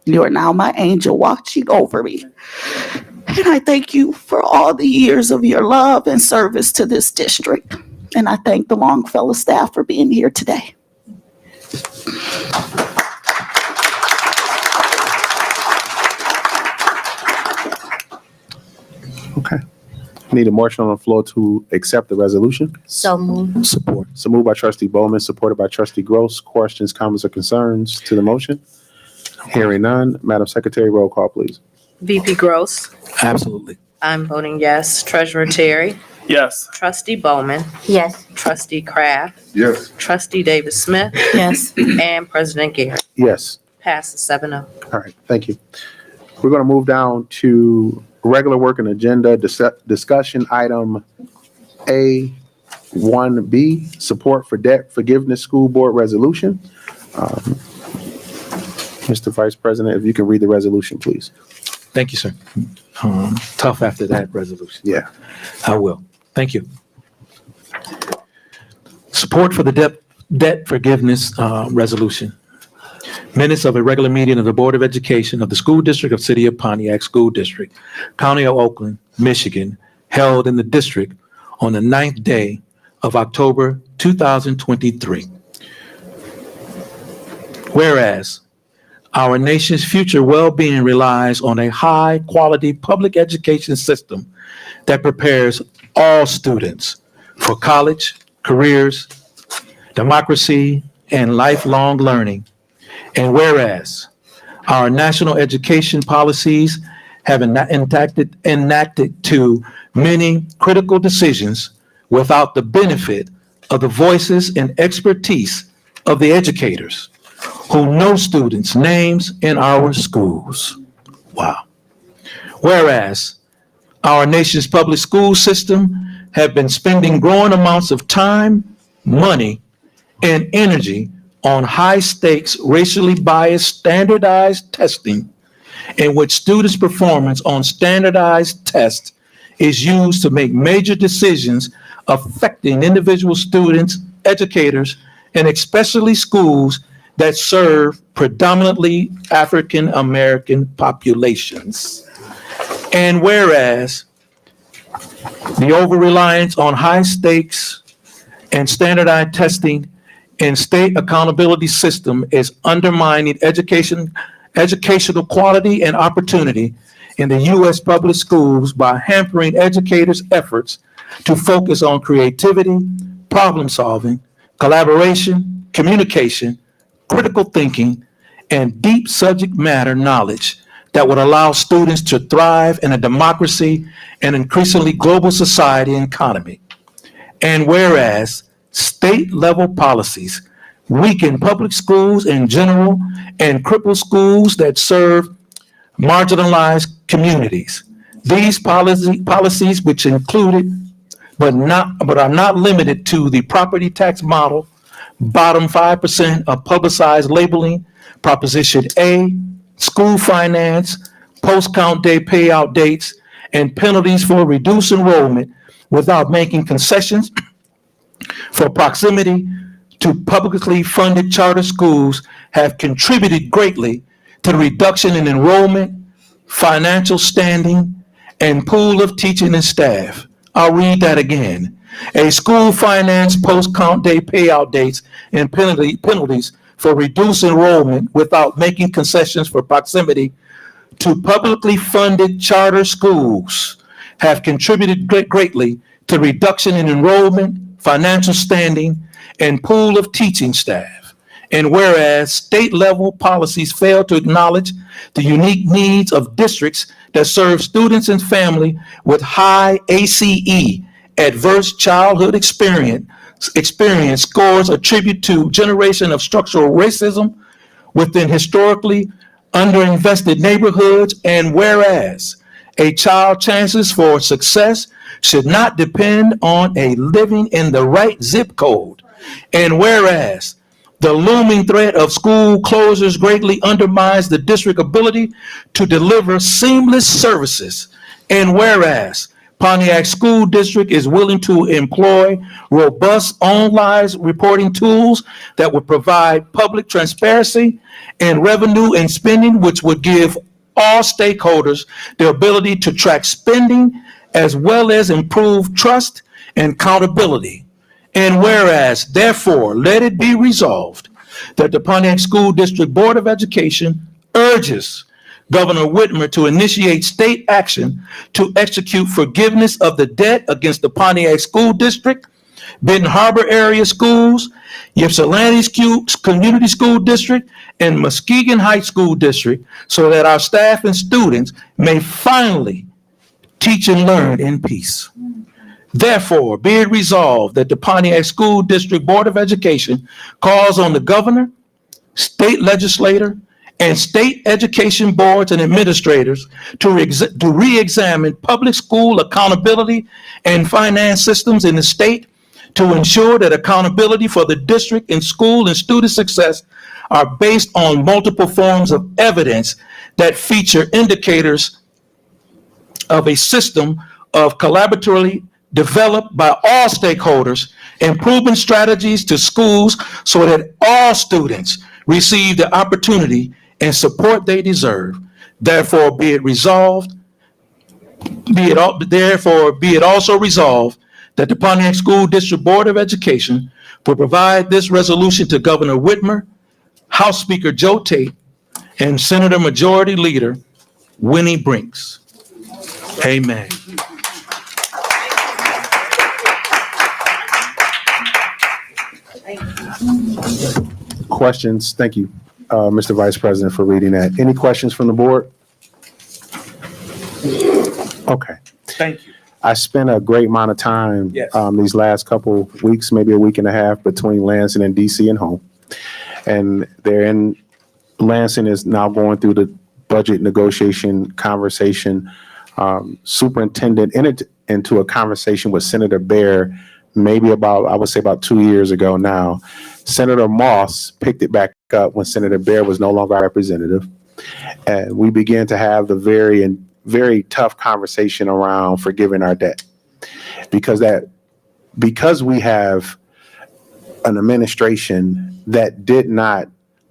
you are now my angel watching over me. And I thank you for all the years of your love and service to this district. And I thank the Longfellow staff for being here today. Okay. Need a motion on the floor to accept the resolution. So moved. Support. So moved by trustee Bowman, supported by trustee Gross. Questions, comments, or concerns to the motion? Hearing none. Madam Secretary, roll call, please. VP Gross. Absolutely. I'm voting yes. Treasurer Terry. Yes. Trustee Bowman. Yes. Trustee Kraft. Yes. Trustee Davis Smith. Yes. And President Garrett. Yes. Passes 7-0. All right. Thank you. We're going to move down to regular working agenda discussion item A1B, support for debt forgiveness school board resolution. Mr. Vice President, if you can read the resolution, please. Thank you, sir. Tough after that resolution. Yeah. I will. Thank you. Support for the debt forgiveness resolution. Minutes of a regular meeting of the Board of Education of the School District of City of Pontiac School District, County of Oakland, Michigan, held in the district on the 9th day of October 2023. Whereas our nation's future well-being relies on a high-quality public education system that prepares all students for college, careers, democracy, and lifelong learning. And whereas our national education policies have enacted to many critical decisions without the benefit of the voices and expertise of the educators who know students' names in our schools. Wow. Whereas our nation's public school system have been spending growing amounts of time, money, and energy on high-stakes, racially biased, standardized testing, in which students' performance on standardized tests is used to make major decisions affecting individual students, educators, and especially schools that serve predominantly African American populations. And whereas the over-reliance on high stakes and standardized testing and state accountability system is undermining educational quality and opportunity in the U.S. public schools by hampering educators' efforts to focus on creativity, problem solving, collaboration, communication, critical thinking, and deep subject matter knowledge that would allow students to thrive in a democracy and increasingly global society and economy. And whereas state level policies weaken public schools in general and cripple schools that serve marginalized communities. These policies, which included but are not limited to the property tax model, bottom 5% of publicized labeling, Proposition A, school finance, post-count day payout dates, and penalties for reduced enrollment without making concessions for proximity to publicly funded charter schools have contributed greatly to the reduction in enrollment, financial standing, and pool of teaching and staff. I'll read that again. A school finance post-count day payout dates and penalties for reduced enrollment without making concessions for proximity to publicly funded charter schools have contributed greatly to reduction in enrollment, financial standing, and pool of teaching staff. And whereas state level policies fail to acknowledge the unique needs of districts that serve students and family with high ACE, adverse childhood experience scores attribute to generation of structural racism within historically underinvested neighborhoods, and whereas a child's chances for success should not depend on a living in the right zip code, and whereas the looming threat of school closures greatly undermines the district's ability to deliver seamless services, and whereas Pontiac School District is willing to employ robust online reporting tools that would provide public transparency and revenue and spending, which would give all stakeholders the ability to track spending as well as improve trust and accountability. And whereas, therefore, let it be resolved that the Pontiac School District Board of Education urges Governor Whitmer to initiate state action to execute forgiveness of the debt against the Pontiac School District, Benton Harbor Area Schools, Ypsilanti Community School District, and Muskegon Heights School District, so that our staff and students may finally teach and learn in peace. Therefore, be it resolved that the Pontiac School District Board of Education calls on the governor, state legislator, and state education boards and administrators to re-examine public school accountability and finance systems in the state to ensure that accountability for the district and school and student success are based on multiple forms of evidence that feature indicators of a system of collaboratively developed by all stakeholders, improvement strategies to schools so that all students receive the opportunity and support they deserve. Therefore, be it also resolved that the Pontiac School District Board of Education will provide this resolution to Governor Whitmer, House Speaker Joe Tate, and Senator Majority Leader Winnie Brinks. Amen. Questions? Thank you, Mr. Vice President, for reading that. Any questions from the board? Okay. Thank you. I spent a great amount of time Yes. These last couple weeks, maybe a week and a half, between Lansing and DC and home. And Lansing is now going through the budget negotiation conversation. Superintendent into a conversation with Senator Baer, maybe I would say about 2 years ago now. Senator Moss picked it back up when Senator Baer was no longer our representative. And we began to have the very tough conversation around forgiving our debt. Because we have an administration that did not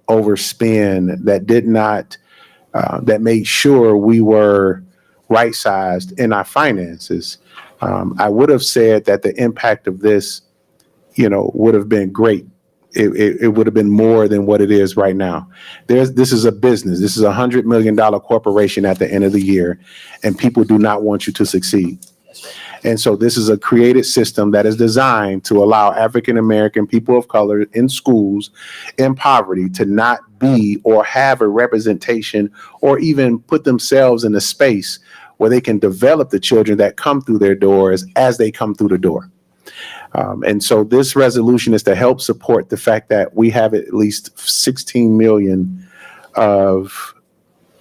overspend, that made sure we were right-sized in our finances. I would have said that the impact of this, would have been great. It would have been more than what it is right now. This is a business. This is $100 million corporation at the end of the year, and people do not want you to succeed. And so this is a created system that is designed to allow African-American people of color in schools in poverty to not be or have a representation or even put themselves in a space where they can develop the children that come through their doors as they come through the door. And so this resolution is to help support the fact that we have at least 16 million of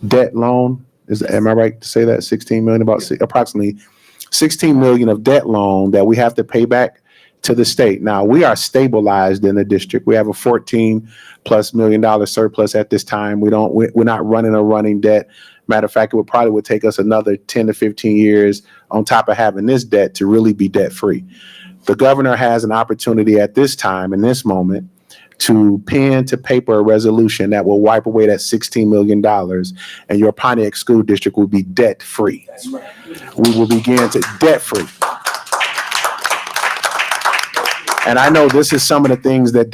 debt loan. Am I right to say that? 16 million, approximately 16 million of debt loan that we have to pay back to the state. Now, we are stabilized in the district. We have a $14+ million surplus at this time. We're not running a running debt. Matter of fact, it probably would take us another 10 to 15 years on top of having this debt to really be debt free. The governor has an opportunity at this time, in this moment, to pen to paper a resolution that will wipe away that $16 million, and your Pontiac School District will be debt free. That's right. We will begin to debt free. And I know this is some of the things that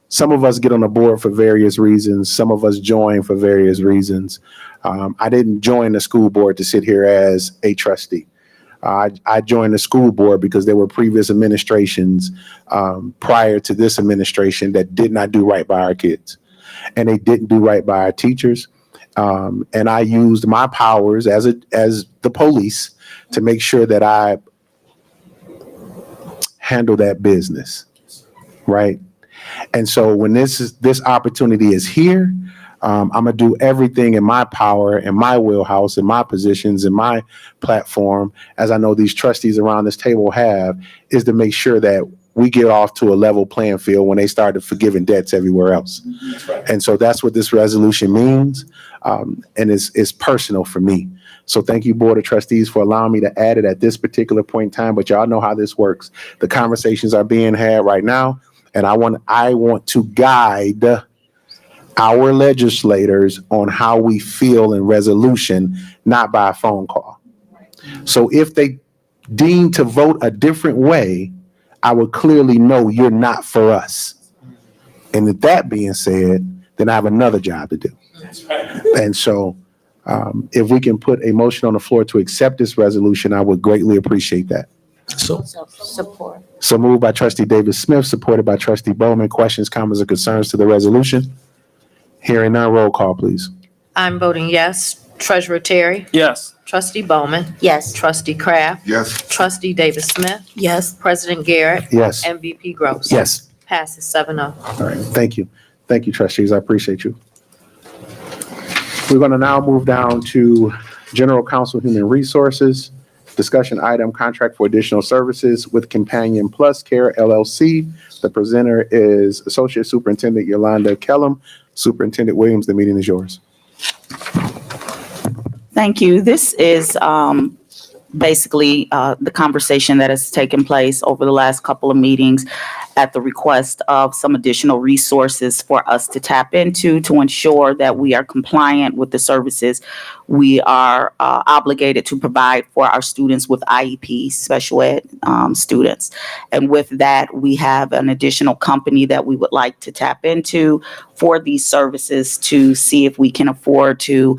some of us get on the board for various reasons. Some of us join for various reasons. I didn't join the school board to sit here as a trustee. I joined the school board because there were previous administrations prior to this administration that did not do right by our kids, and they didn't do right by our teachers. And I used my powers as the police to make sure that I handle that business, right? And so when this opportunity is here, I'm gonna do everything in my power, in my wheelhouse, in my positions, in my platform, as I know these trustees around this table have, is to make sure that we get off to a level playing field when they started forgiving debts everywhere else. Right. And so that's what this resolution means, and it's personal for me. So thank you, Board of Trustees, for allowing me to add it at this particular point in time. But y'all know how this works. The conversations are being had right now, and I want to guide our legislators on how we feel in resolution, not by a phone call. So if they deem to vote a different way, I would clearly know you're not for us. And with that being said, then I have another job to do. And so if we can put a motion on the floor to accept this resolution, I would greatly appreciate that. So Support. So moved by Trustee Davis Smith, supported by Trustee Bowman. Questions, comments, or concerns to the resolution? Hearing none, roll call, please. I'm voting yes. Treasurer Terry? Yes. Trustee Bowman? Yes. Trustee Kraft? Yes. Trustee Davis Smith? Yes. President Garrett? Yes. And VP Gross? Yes. Passes 7-0. All right. Thank you. Thank you, trustees. I appreciate you. We're going to now move down to General Counsel Human Resources. Discussion item, contract for additional services with Companion Plus Care LLC. The presenter is Associate Superintendent Yolanda Kellum. Superintendent Williams, the meeting is yours. Thank you. This is basically the conversation that has taken place over the last couple of meetings at the request of some additional resources for us to tap into to ensure that we are compliant with the services we are obligated to provide for our students with IEP, special ed students. And with that, we have an additional company that we would like to tap into for these services to see if we can afford to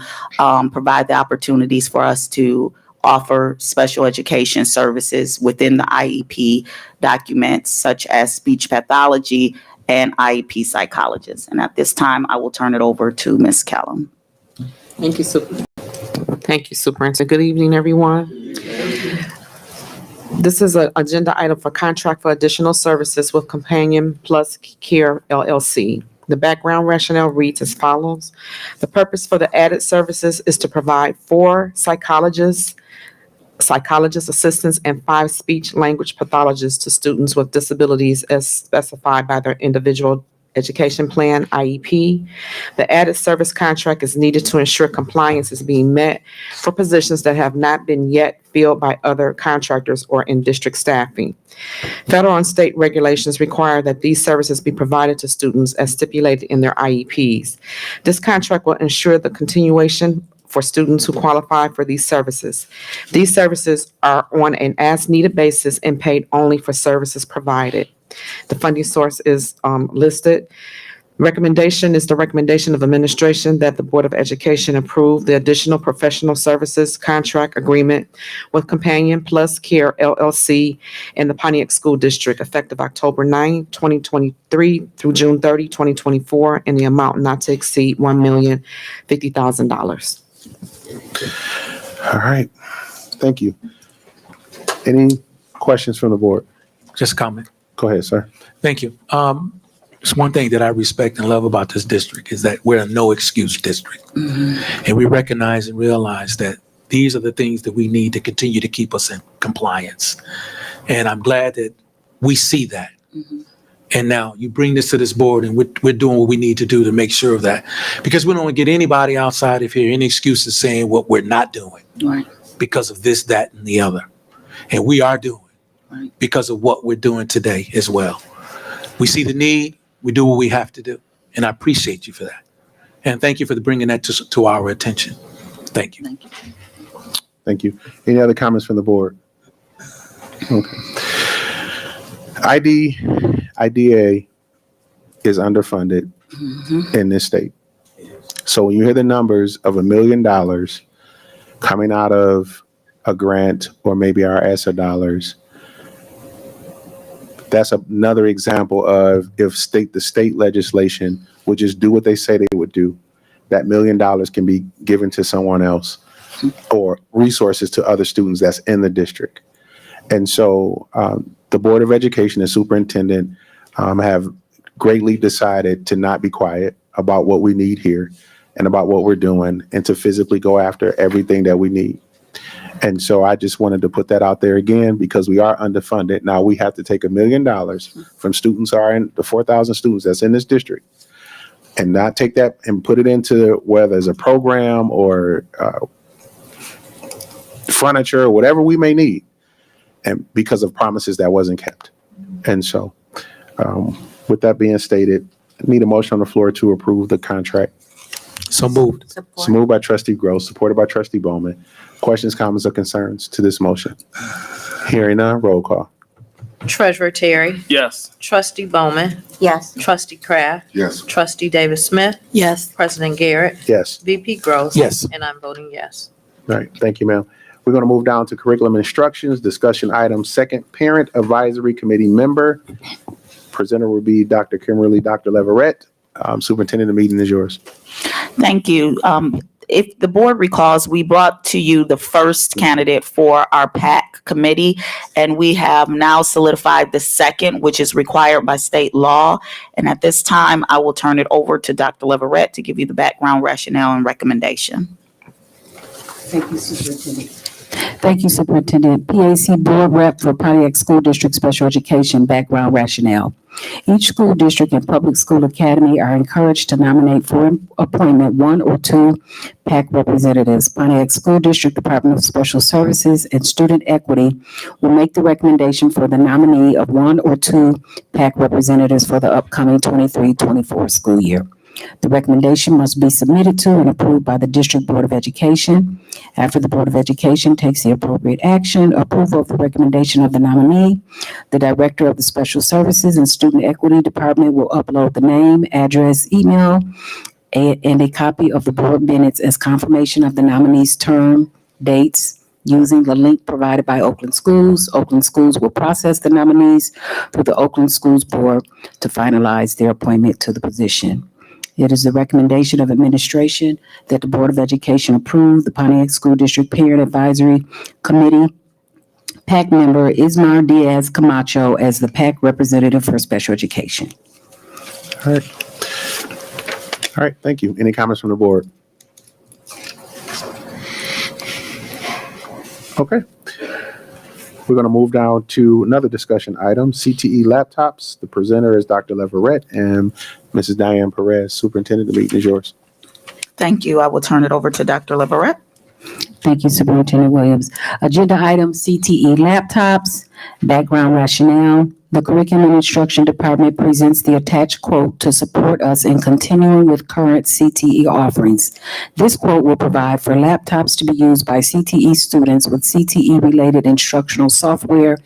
provide the opportunities for us to offer special education services within the IEP documents, such as speech pathology and IEP psychologists. And at this time, I will turn it over to Ms. Kellum. Thank you, Superintendent. Good evening, everyone. This is an agenda item for contract for additional services with Companion Plus Care LLC. The background rationale reads as follows. The purpose for the added services is to provide 4 psychologist assistants, and 5 speech language pathologists to students with disabilities as specified by their individual Education Plan, IEP. The added service contract is needed to ensure compliance is being met for positions that have not been yet filled by other contractors or in district staffing. Federal and state regulations require that these services be provided to students as stipulated in their IEPs. This contract will ensure the continuation for students who qualify for these services. These services are on an as-needed basis and paid only for services provided. The funding source is listed. Recommendation is the recommendation of administration that the Board of Education approve the additional professional services contract agreement with Companion Plus Care LLC in the Pontiac School District effective October 9, 2023 through June 30, 2024, in the amount not to exceed $1,050,000. All right. Thank you. Any questions from the board? Just comment. Go ahead, sir. Thank you. It's one thing that I respect and love about this district is that we're a no excuse district. And we recognize and realize that these are the things that we need to continue to keep us in compliance. And I'm glad that we see that. And now you bring this to this board and we're doing what we need to do to make sure of that. Because we don't want to get anybody outside of here any excuses saying what we're not doing Right. because of this, that, and the other. And we are doing Right. because of what we're doing today as well. We see the need. We do what we have to do. And I appreciate you for that. And thank you for bringing that to our attention. Thank you. Thank you. Thank you. Any other comments from the board? Okay. IDA is underfunded in this state. So when you hear the numbers of $1 million coming out of a grant or maybe our ESSER dollars, that's another example of if the state legislation would just do what they say they would do, that $1 million can be given to someone else or resources to other students that's in the district. And so the Board of Education and Superintendent have greatly decided to not be quiet about what we need here and about what we're doing and to physically go after everything that we need. And so I just wanted to put that out there again because we are underfunded. Now we have to take $1 million from students the 4,000 students that's in this district and not take that and put it into whether it's a program or furniture or whatever we may need, and because of promises that wasn't kept. And so with that being stated, I need a motion on the floor to approve the contract. So moved. It's moved by Trustee Gross, supported by Trustee Bowman. Questions, comments, or concerns to this motion? Hearing none, roll call. Treasurer Terry. Yes. Trustee Bowman. Yes. Trustee Kraft. Yes. Trustee Davis Smith. Yes. President Garrett. Yes. VP Gross. Yes. And I'm voting yes. All right. Thank you, ma'am. We're going to move down to curriculum instructions, discussion item, second parent advisory committee member. Presenter will be Dr. Kimberly, Dr. Leverett. Superintendent, the meeting is yours. Thank you. If the board recalls, we brought to you the first candidate for our PAC committee, and we have now solidified the second, which is required by state law. And at this time, I will turn it over to Dr. Leverett to give you the background rationale and recommendation. Thank you, Superintendent. Thank you, Superintendent. PAC Board Rep for Pontiac School District Special Education background rationale. Each school district and public school academy are encouraged to nominate for appointment 1 or 2 PAC representatives. Pontiac School District Department of Special Services and Student Equity will make the recommendation for the nominee of 1 or 2 PAC representatives for the upcoming 23-24 school year. The recommendation must be submitted to and approved by the District Board of Education. After the Board of Education takes the appropriate action, approval of the recommendation of the nominee, the Director of the Special Services and Student Equity Department will upload the name, address, email, and a copy of the board minutes as confirmation of the nominee's term, dates, using the link provided by Oakland Schools. Oakland Schools will process the nominees through the Oakland Schools Board to finalize their appointment to the position. It is the recommendation of administration that the Board of Education approve the Pontiac School District Parent Advisory Committee PAC member Ismar Diaz Camacho as the PAC representative for special education. All right. All right. Thank you. Any comments from the board? Okay. We're going to move down to another discussion item, CTE laptops. The presenter is Dr. Leverett and Mrs. Diane Perez. Superintendent, the meeting is yours. Thank you. I will turn it over to Dr. Leverett. Thank you, Superintendent Williams. Agenda item CTE laptops, background rationale. The Curriculum and Instruction Department presents the attached quote to support us in continuing with current CTE offerings. This quote will provide for laptops to be used by CTE students with CTE-related instructional software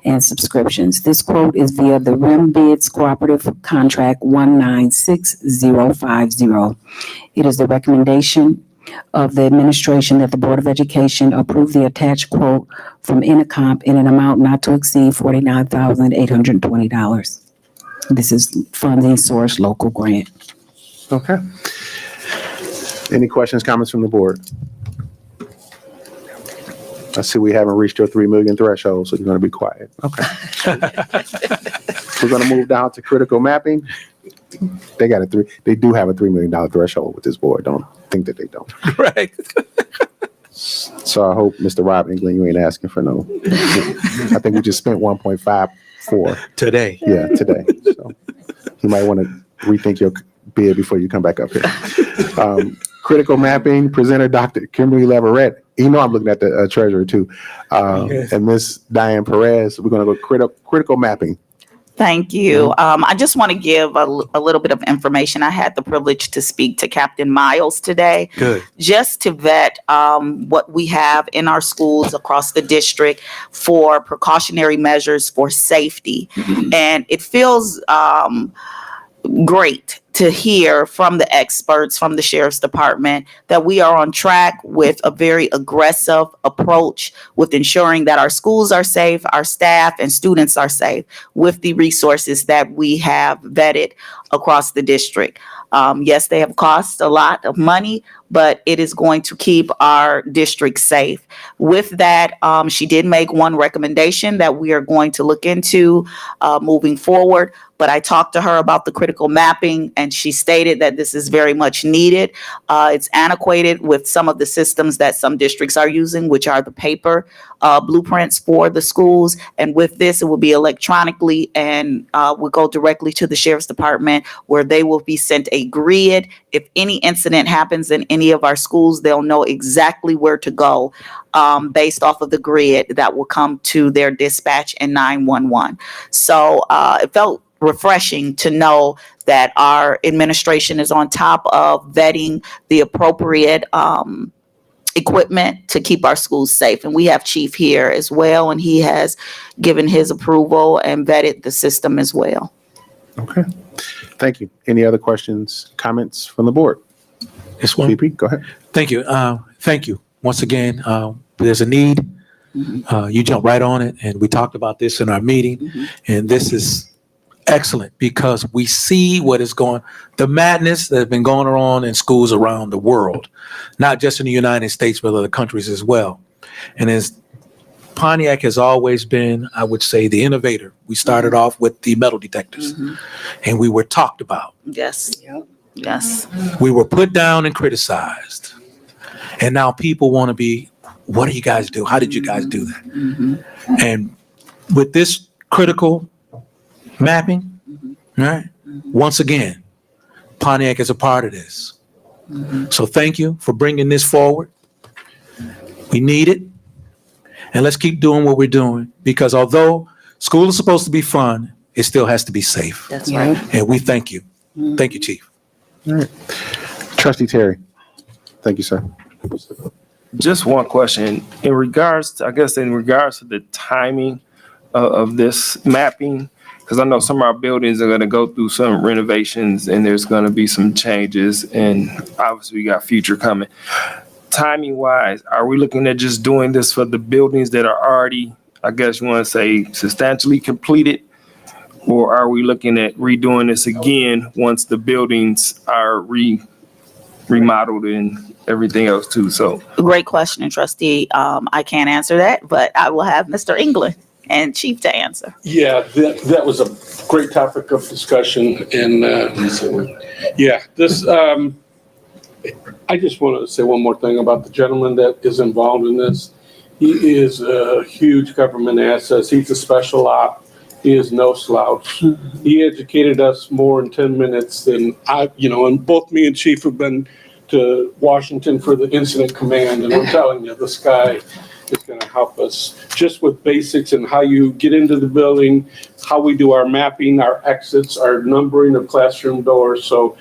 and subscriptions. This quote is via the RIM Bids Cooperative Contract 196050. It is the recommendation of the administration that the Board of Education approve the attached quote from Intercomp in an amount not to exceed $49,820. This is funding source local grant. Okay. Any questions, comments from the board? I see we haven't reached your 3 million threshold, so you're going to be quiet. Okay. We're going to move down to critical mapping. They got they do have a $3 million threshold with this board. Don't think that they don't. Right. So I hope, Mr. Rob England, you ain't asking for no. I think we just spent 1.54 Today. Yeah, today. So you might want to rethink your bid before you come back up here. Critical mapping, presenter Dr. Kimberly Leverett. You know I'm looking at the treasurer too. Yes. And Miss Diane Perez. We're going to go critical mapping. Thank you. I just want to give a little bit of information. I had the privilege to speak to Captain Miles today. Good. Just to vet what we have in our schools across the district for precautionary measures for safety. And it feels great to hear from the experts from the Sheriff's Department that we are on track with a very aggressive approach with ensuring that our schools are safe, our staff and students are safe with the resources that we have vetted across the district. Yes, they have cost a lot of money, but it is going to keep our district safe. With that, she did make one recommendation that we are going to look into moving forward. But I talked to her about the critical mapping, and she stated that this is very much needed. It's antiquated with some of the systems that some districts are using, which are the paper blueprints for the schools. And with this, it will be electronically and will go directly to the Sheriff's Department, where they will be sent a grid. If any incident happens in any of our schools, they'll know exactly where to go based off of the grid that will come to their dispatch and 911. So it felt refreshing to know that our administration is on top of vetting the appropriate equipment to keep our schools safe. And we have Chief here as well, and he has given his approval and vetted the system as well. Okay. Thank you. Any other questions, comments from the board? This one. VP, go ahead. Thank you. Thank you. Once again, there's a need. You jumped right on it, and we talked about this in our meeting, and this is excellent because we see what is the madness that has been going on in schools around the world, not just in the United States, but other countries as well. And as Pontiac has always been, I would say, the innovator. We started off with the metal detectors, and we were talked about. Yes. Yes. We were put down and criticized. And now people want to be, what do you guys do? How did you guys do that? And with this critical mapping, right? Once again, Pontiac is a part of this. So thank you for bringing this forward. We need it. And let's keep doing what we're doing, because although school is supposed to be fun, it still has to be safe. That's right. And we thank you. Thank you, Chief. All right. Trustee Terry. Thank you, sir. Just one question in regards to the timing of this mapping, because I know some of our buildings are going to go through some renovations and there's going to be some changes, and obviously we got future coming. Timing wise, are we looking at just doing this for the buildings that are already, I guess you want to say, substantially completed? Or are we looking at redoing this again once the buildings are remodeled and everything else too? So Great question, Trustee. I can't answer that, but I will have Mr. England and Chief to answer. Yeah, that was a great topic of discussion. And I just want to say one more thing about the gentleman that is involved in this. He is a huge government asset. He's a special op. He is no slouch. He educated us more in 10 minutes than and both me and Chief have been to Washington for the incident command. And I'm telling you, this guy is going to help us just with basics and how you get into the building, how we do our mapping, our exits, our numbering of classroom doors. So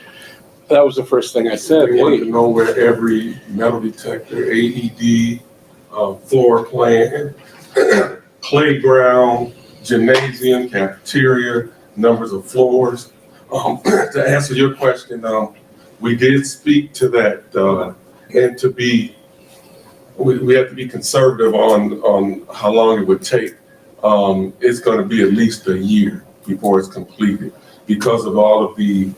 that was the first thing I said. They wanted to know where every metal detector, AED, floor plan, playground, gymnasium, cafeteria, numbers of floors. To answer your question, we did speak to that, and we have to be conservative on how long it would take. It's going to be at least a year before it's completed because of all of the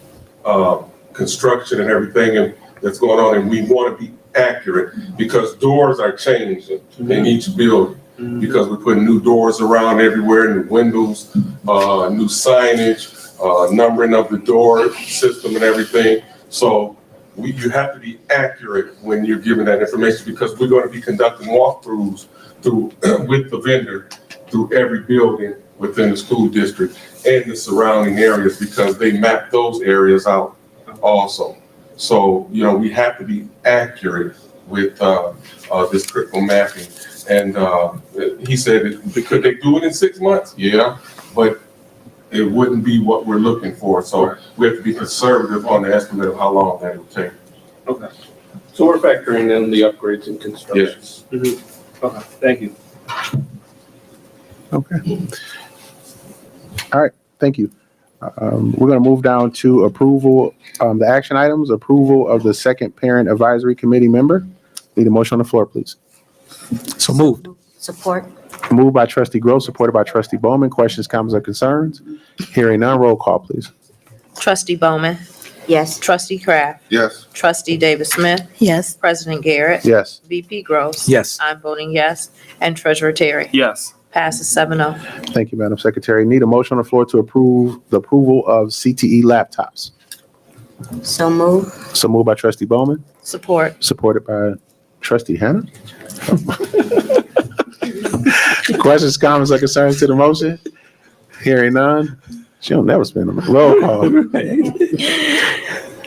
construction and everything that's going on, and we want to be accurate because doors are changing in each building because we're putting new doors around everywhere, new windows, new signage, numbering of the door system and everything. So you have to be accurate when you're giving that information because we're going to be conducting walkthroughs with the vendor through every building within the school district and the surrounding areas because they map those areas out also. So, we have to be accurate with this critical mapping. And he said, could they do it in 6 months? Yeah, but it wouldn't be what we're looking for. So we have to be conservative on the estimate of how long that will take. Okay. So we're factoring in the upgrades and construction. Yes. Okay, thank you. Okay. All right, thank you. We're going to move down to approval, the action items, approval of the second parent advisory committee member. Need a motion on the floor, please. So moved. Support. Moved by trustee Gross, supported by trustee Bowman. Questions, comments, or concerns? Hearing none, roll call, please. Trustee Bowman, Yes. trustee Kraft, Yes. trustee Davis Smith, Yes. President Garrett, Yes. VP Gross. Yes. I'm voting yes, and Treasurer Terry. Yes. Passes 7-0. Thank you, Madam Secretary. Need a motion on the floor to approve the approval of CTE laptops. So move. So moved by trustee Bowman, Support. supported by trustee Hannah. Questions, comments, or concerns to the motion? Hearing none. She don't never spend them. Roll call.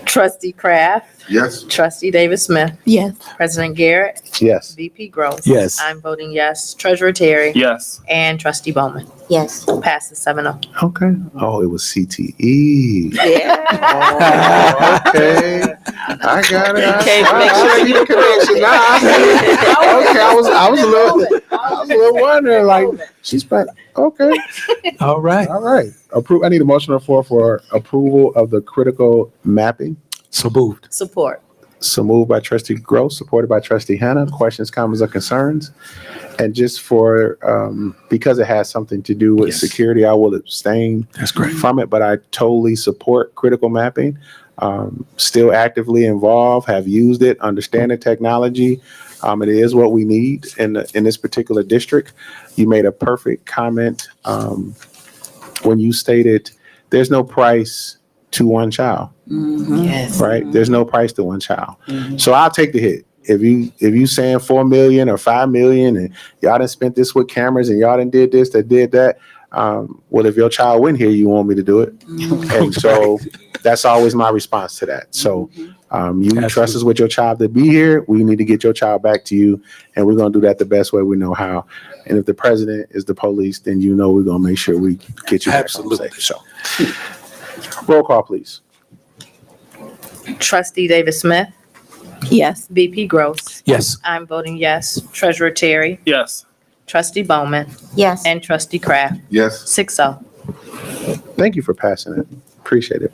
Trustee Kraft, Yes. trustee Davis Smith, Yes. President Garrett, Yes. VP Gross. Yes. I'm voting yes, Treasurer Terry. Yes. And trustee Bowman. Yes. Passes 7-0. Okay. Oh, it was CTE. Yeah. Oh, okay. I got it. Okay, I make sure see the connection now. Okay, I was a little wondering, like, she's back. Okay. All right. All right. I need a motion on the floor for approval of the critical mapping. So moved. Support. So moved by trustee Gross, supported by trustee Hannah. Questions, comments, or concerns? And just for, because it has something to do with Yes. security, I will abstain That's great. from it, but I totally support critical mapping. Still actively involved, have used it, understand the technology. It is what we need in this particular district. You made a perfect comment when you stated there's no price to one child, Yes. right? There's no price to one child. So I'll take the hit. If you saying 4 million or 5 million and y'all done spent this with cameras and y'all done did this, that did that. Well, if your child went here, you want me to do it. And so that's always my response to that. So you trust us with your child to be here. We need to get your child back to you. And we're going to do that the best way we know how. And if the president is the police, then we're going to make sure we get you back home Absolutely. safe. So roll call, please. Trustee Davis Smith, Yes. VP Gross. Yes. I'm voting yes, Treasurer Terry, Yes. trustee Bowman, Yes. and trustee Kraft. Yes. 6-0. Thank you for passing it. Appreciate it.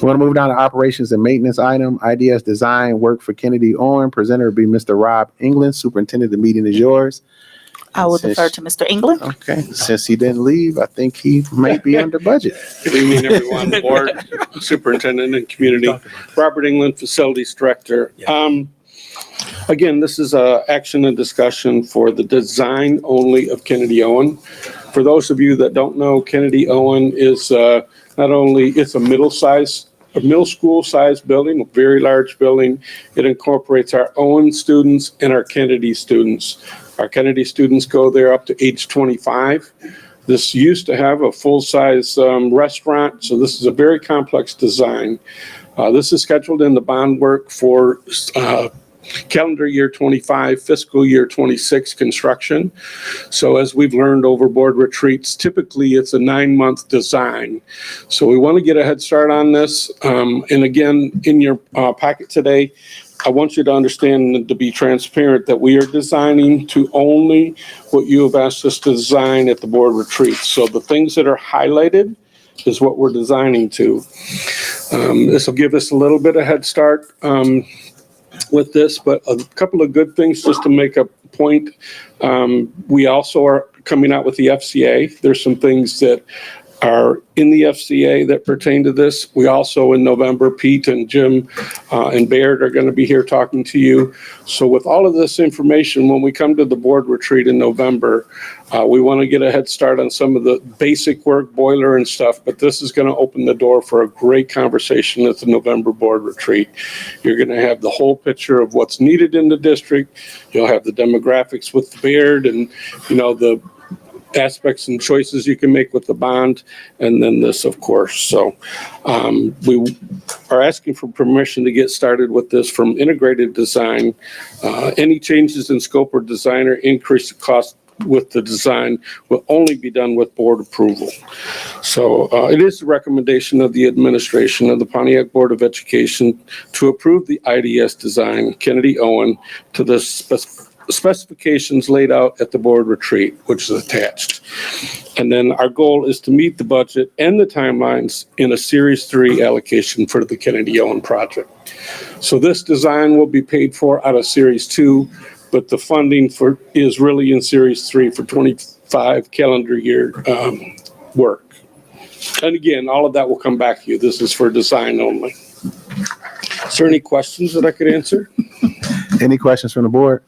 We're going to move down to operations and maintenance item. IDS design work for Kennedy Owen. Presenter will be Mr. Rob England. Superintendent, the meeting is yours. I will defer to Mr. England. Okay. Since he didn't leave, I think he might be under budget. Good evening, everyone, board, superintendent, and community. Robert England, facilities director. Again, this is a action and discussion for the design only of Kennedy Owen. For those of you that don't know, Kennedy Owen is not only, it's a middle school size building, a very large building. It incorporates our Owen students and our Kennedy students. Our Kennedy students go there up to age 25. This used to have a full-size restaurant, so this is a very complex design. This is scheduled in the bond work for calendar year 25, fiscal year 26 construction. So as we've learned over board retreats, typically it's a 9-month design. So we want to get a head start on this. And again, in your packet today, I want you to understand and to be transparent that we are designing to only what you have asked us to design at the board retreat. So the things that are highlighted is what we're designing to. This will give us a little bit of head start with this, but a couple of good things just to make a point. We also are coming out with the FCA. There's some things that are in the FCA that pertain to this. We also, in November, Pete and Jim and Baird are going to be here talking to you. So with all of this information, when we come to the board retreat in November, we want to get a head start on some of the basic work, boiler and stuff, but this is going to open the door for a great conversation at the November board retreat. You're going to have the whole picture of what's needed in the district. You'll have the demographics with Baird and, the aspects and choices you can make with the bond, and then this, of course. So we are asking for permission to get started with this from integrated design. Any changes in scope or design or increase the cost with the design will only be done with board approval. So it is the recommendation of the administration of the Pontiac Board of Education to approve the IDS design, Kennedy Owen, to the specifications laid out at the board retreat, which is attached. And then our goal is to meet the budget and the timelines in a Series 3 allocation for the Kennedy Owen project. So this design will be paid for out of Series 2, but the funding is really in Series 3 for 25 calendar year work. And again, all of that will come back to you. This is for design only. Is there any questions that I could answer? Any questions from the board?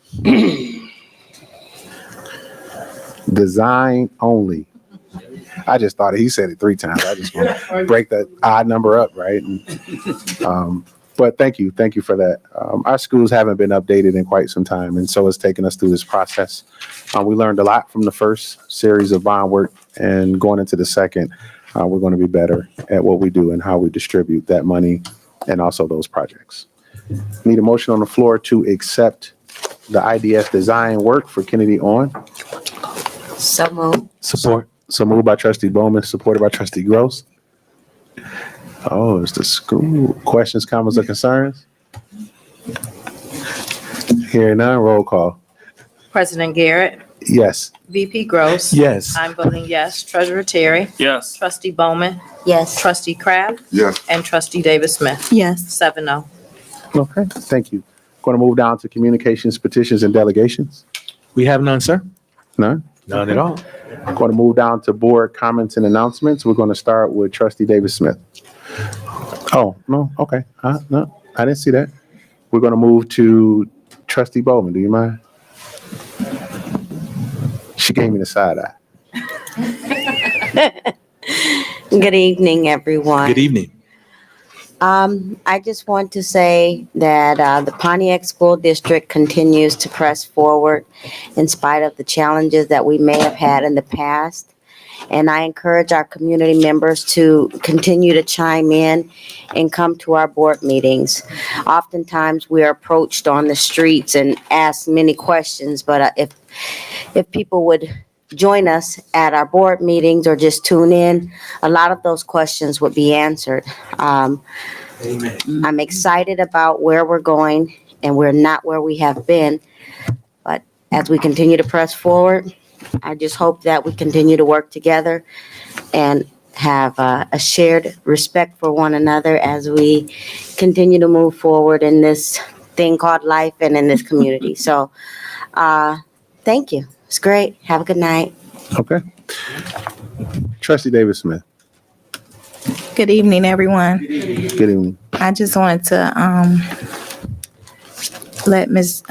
Design only. I just thought he said it 3 times. I just want to break that odd number up, right? But thank you for that. Our schools haven't been updated in quite some time, and so it's taken us through this process. We learned a lot from the first series of bond work, and going into the second, we're going to be better at what we do and how we distribute that money and also those projects. Need a motion on the floor to accept the IDS design work for Kennedy Owen. So moved. Support. So moved by trustee Bowman, supported by trustee Gross. Oh, it's the school. Questions, comments, or concerns? Hearing none, roll call. President Garrett, Yes. VP Gross. Yes. I'm voting yes. Treasurer Terry, Yes. Trustee Bowman, Yes. Trustee Crab, Yes. and Trustee Davis Smith. Yes. 7-0. Okay, thank you. Going to move down to communications, petitions, and delegations. We have none, sir? None? None at all. Going to move down to board comments and announcements. We're going to start with trustee Davis Smith. Oh, no, okay. No, I didn't see that. We're going to move to trustee Bowman. Do you mind? She gave me the side eye. Good evening, everyone. Good evening. I just want to say that the Pontiac School District continues to press forward in spite of the challenges that we may have had in the past. And I encourage our community members to continue to chime in and come to our board meetings. Oftentimes, we are approached on the streets and asked many questions, but if people would join us at our board meetings or just tune in, a lot of those questions would be answered. I'm excited about where we're going, and we're not where we have been. But as we continue to press forward, I just hope that we continue to work together and have a shared respect for one another as we continue to move forward in this thing called life and in this community. So, thank you. It's great. Have a good night. Okay. Trustee Davis Smith. Good evening, everyone. Good evening. I just wanted to let Ms.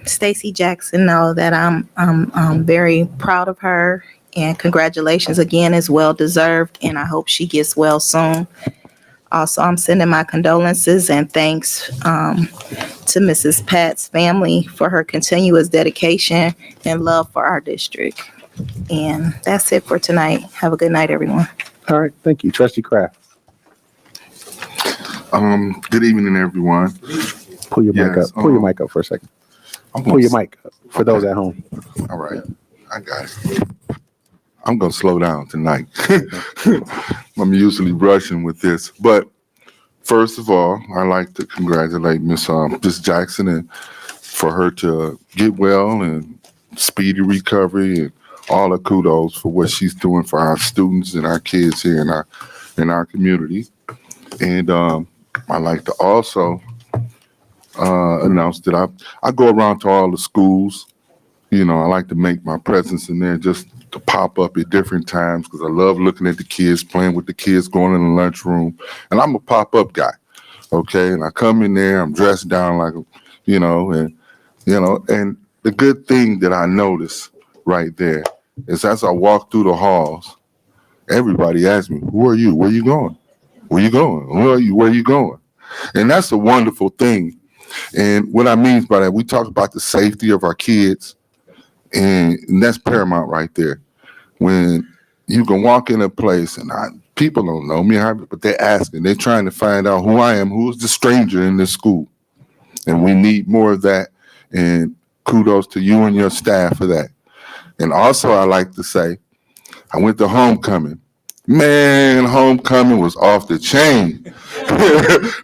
Stacy Jackson know that I'm very proud of her, and congratulations again is well deserved, and I hope she gets well soon. Also, I'm sending my condolences and thanks to Mrs. Pat's family for her continuous dedication and love for our district. And that's it for tonight. Have a good night, everyone. All right, thank you. Trustee Kraft. Good evening, everyone. Pull your mic Yes, up. Pull your mic up for a second. I'm Pull gonna, your mic up for those at home. all right, I got it. I'm gonna slow down tonight. I'm usually rushing with this, but first of all, I'd like to congratulate Miss Jackson and for her to get well and speedy recovery and all the kudos for what she's doing for our students and our kids here in our community. And I'd like to also announce that I go around to all the schools. You know, I like to make my presence in there just to pop up at different times because I love looking at the kids, playing with the kids, going in the lunchroom. And I'm a pop-up guy, okay? And I come in there, I'm dressed down like, and the good thing that I notice right there is as I walk through the halls, everybody asks me, who are you? Where you going? Where you going? Who are you? Where you going? And that's a wonderful thing. And what I mean by that, we talk about the safety of our kids, and that's paramount right there. When you can walk in a place and people don't know me, but they're asking, they're trying to find out who I am, who's the stranger in this school. And we need more of that. And kudos to you and your staff for that. And also, I like to say, I went to homecoming. Man, homecoming was off the chain.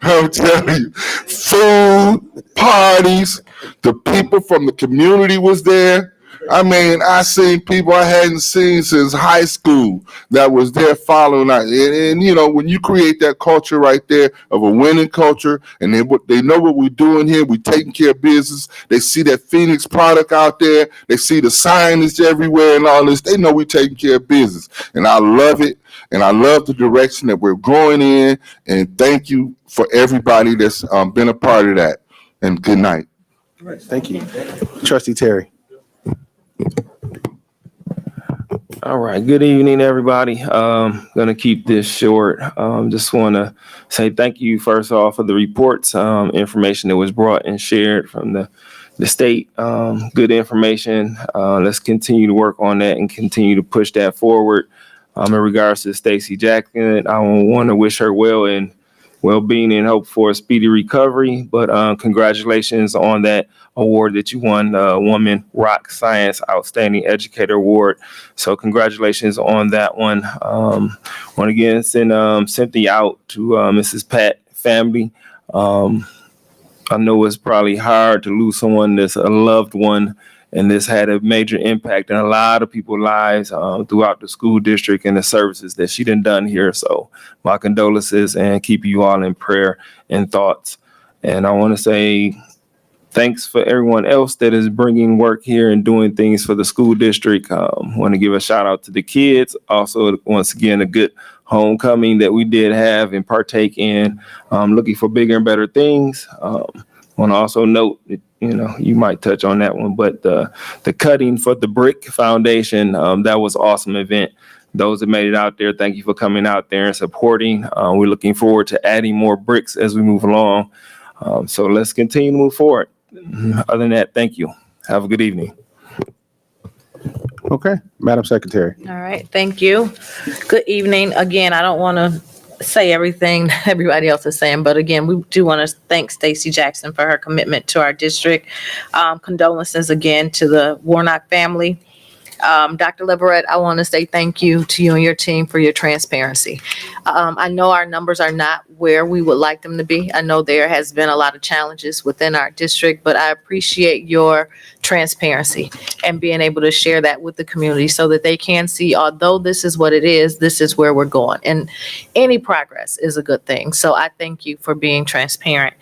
I'm telling you, food, parties, the people from the community was there. I mean, I seen people I hadn't seen since high school that was there following us. And when you create that culture right there of a winning culture, and they know what we're doing here, we're taking care of business. They see that Phoenix product out there. They see the signage everywhere and all this. They know we're taking care of business. And I love it. And I love the direction that we're growing in. And thank you for everybody that's been a part of that. And good night. All right, thank you. Trustee Terry. All right. Good evening, everybody. Gonna keep this short. Just want to say thank you first off for the reports, information that was brought and shared from the state. Good information. Let's continue to work on that and continue to push that forward. In regards to Stacey Jackson, I want to wish her well-being and hope for a speedy recovery. But congratulations on that award that you won, Woman Rock Science Outstanding Educator Award. So congratulations on that one. Want to again send sympathy out to Mrs. Pat family. I know it's probably hard to lose someone that's a loved one, and this had a major impact in a lot of people's lives throughout the school district and the services that she done here. So my condolences, and keep you all in prayer and thoughts. And I want to say thanks for everyone else that is bringing work here and doing things for the school district. Want to give a shout out to the kids. Also, once again, a good homecoming that we did have and partake in. Looking for bigger and better things. Want to also note that, you might touch on that one, but the cutting for the brick foundation, that was an awesome event. Those that made it out there, thank you for coming out there and supporting. We're looking forward to adding more bricks as we move along. So let's continue to move forward. Other than that, thank you. Have a good evening. Okay, Madam Secretary. All right, thank you. Good evening. Again, I don't want to say everything everybody else is saying, but again, we do want to thank Stacey Jackson for her commitment to our district. Condolences again to the Warnock family. Dr. Leverett, I want to say thank you to you and your team for your transparency. I know our numbers are not where we would like them to be. I know there has been a lot of challenges within our district, but I appreciate your transparency and being able to share that with the community so that they can see, although this is what it is, this is where we're going. And any progress is a good thing. So I thank you for being transparent.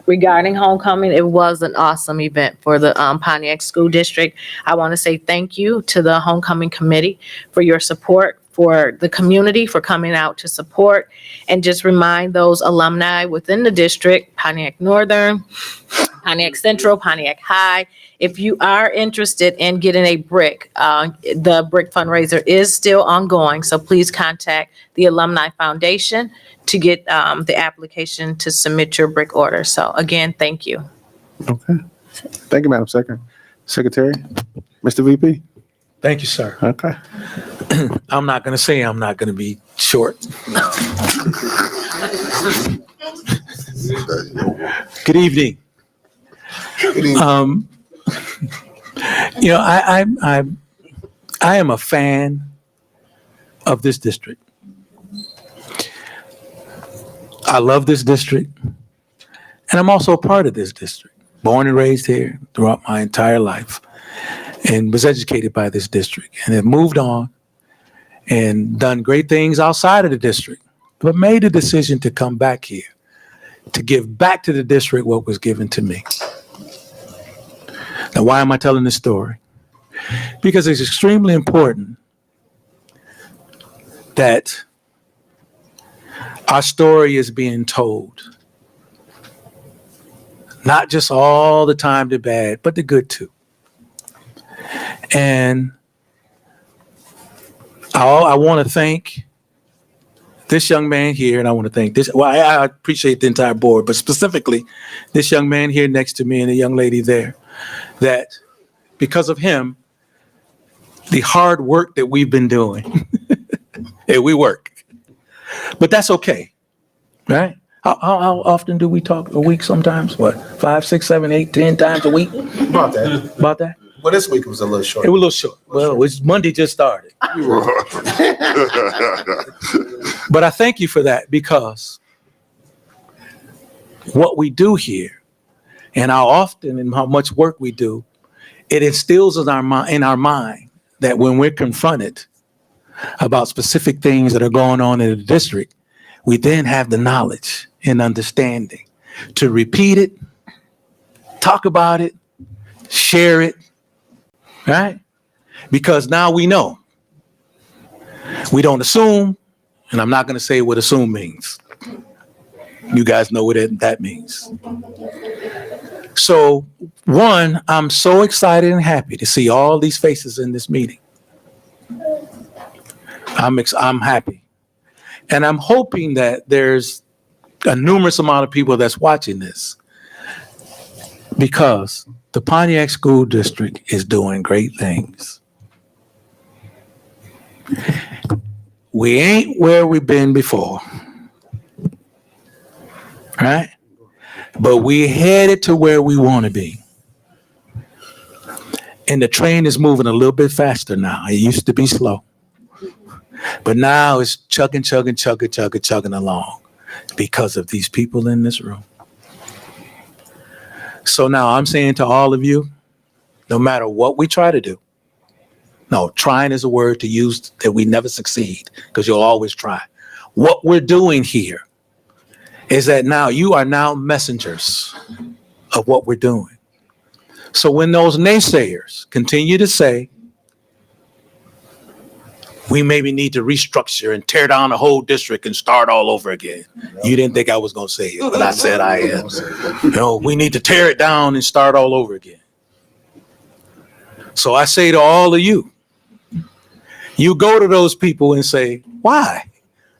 Regarding homecoming, it was an awesome event for the Pontiac School District. I want to say thank you to the homecoming committee for your support for the community for coming out to support, and just remind those alumni within the district, Pontiac Northern, Pontiac Central, Pontiac High, if you are interested in getting a brick, the brick fundraiser is still ongoing. So please contact the Alumni Foundation to get the application to submit your brick order. So again, thank you. Okay. Thank you, Madam Secretary. Mr. VP? Thank you, sir. Okay. I'm not going to say I'm not going to be short. Good evening. I am a fan of this district. I love this district, and I'm also a part of this district. Born and raised here throughout my entire life, and was educated by this district, and have moved on and done great things outside of the district, but made a decision to come back here to give back to the district what was given to me. Now, why am I telling this story? Because it's extremely important that our story is being told. Not just all the time the bad, but the good too. And I want to thank this young man here, and I want to thank this. Well, I appreciate the entire board, but specifically this young man here next to me and the young lady there, that because of him, the hard work that we've been doing, and we work, but that's okay, right? How often do we talk a week sometimes? What, 5, 6, 7, 8, 10 times a week? About that. About that? Well, this week was a little short. It was a little short. Well, it's Monday just started. But I thank you for that, because what we do here and how often and how much work we do, it instills in our mind that when we're confronted about specific things that are going on in the district, we then have the knowledge and understanding to repeat it, talk about it, share it, right? Because now we know. We don't assume, and I'm not going to say what assume means. You guys know what that means. So, one, I'm so excited and happy to see all these faces in this meeting. I'm happy. And I'm hoping that there's a numerous amount of people that's watching this, because the Pontiac School District is doing great things. We ain't where we've been before, right? But we headed to where we want to be. And the train is moving a little bit faster now. It used to be slow. But now it's chugging along because of these people in this room. So now I'm saying to all of you, no matter what we try to do, no, trying is a word to use that we never succeed, because you'll always try. What we're doing here is that now you are now messengers of what we're doing. So when those naysayers continue to say, we maybe need to restructure and tear down the whole district and start all over again. You didn't think I was going to say it, but I said I am. We need to tear it down and start all over again. So I say to all of you, you go to those people and say, why?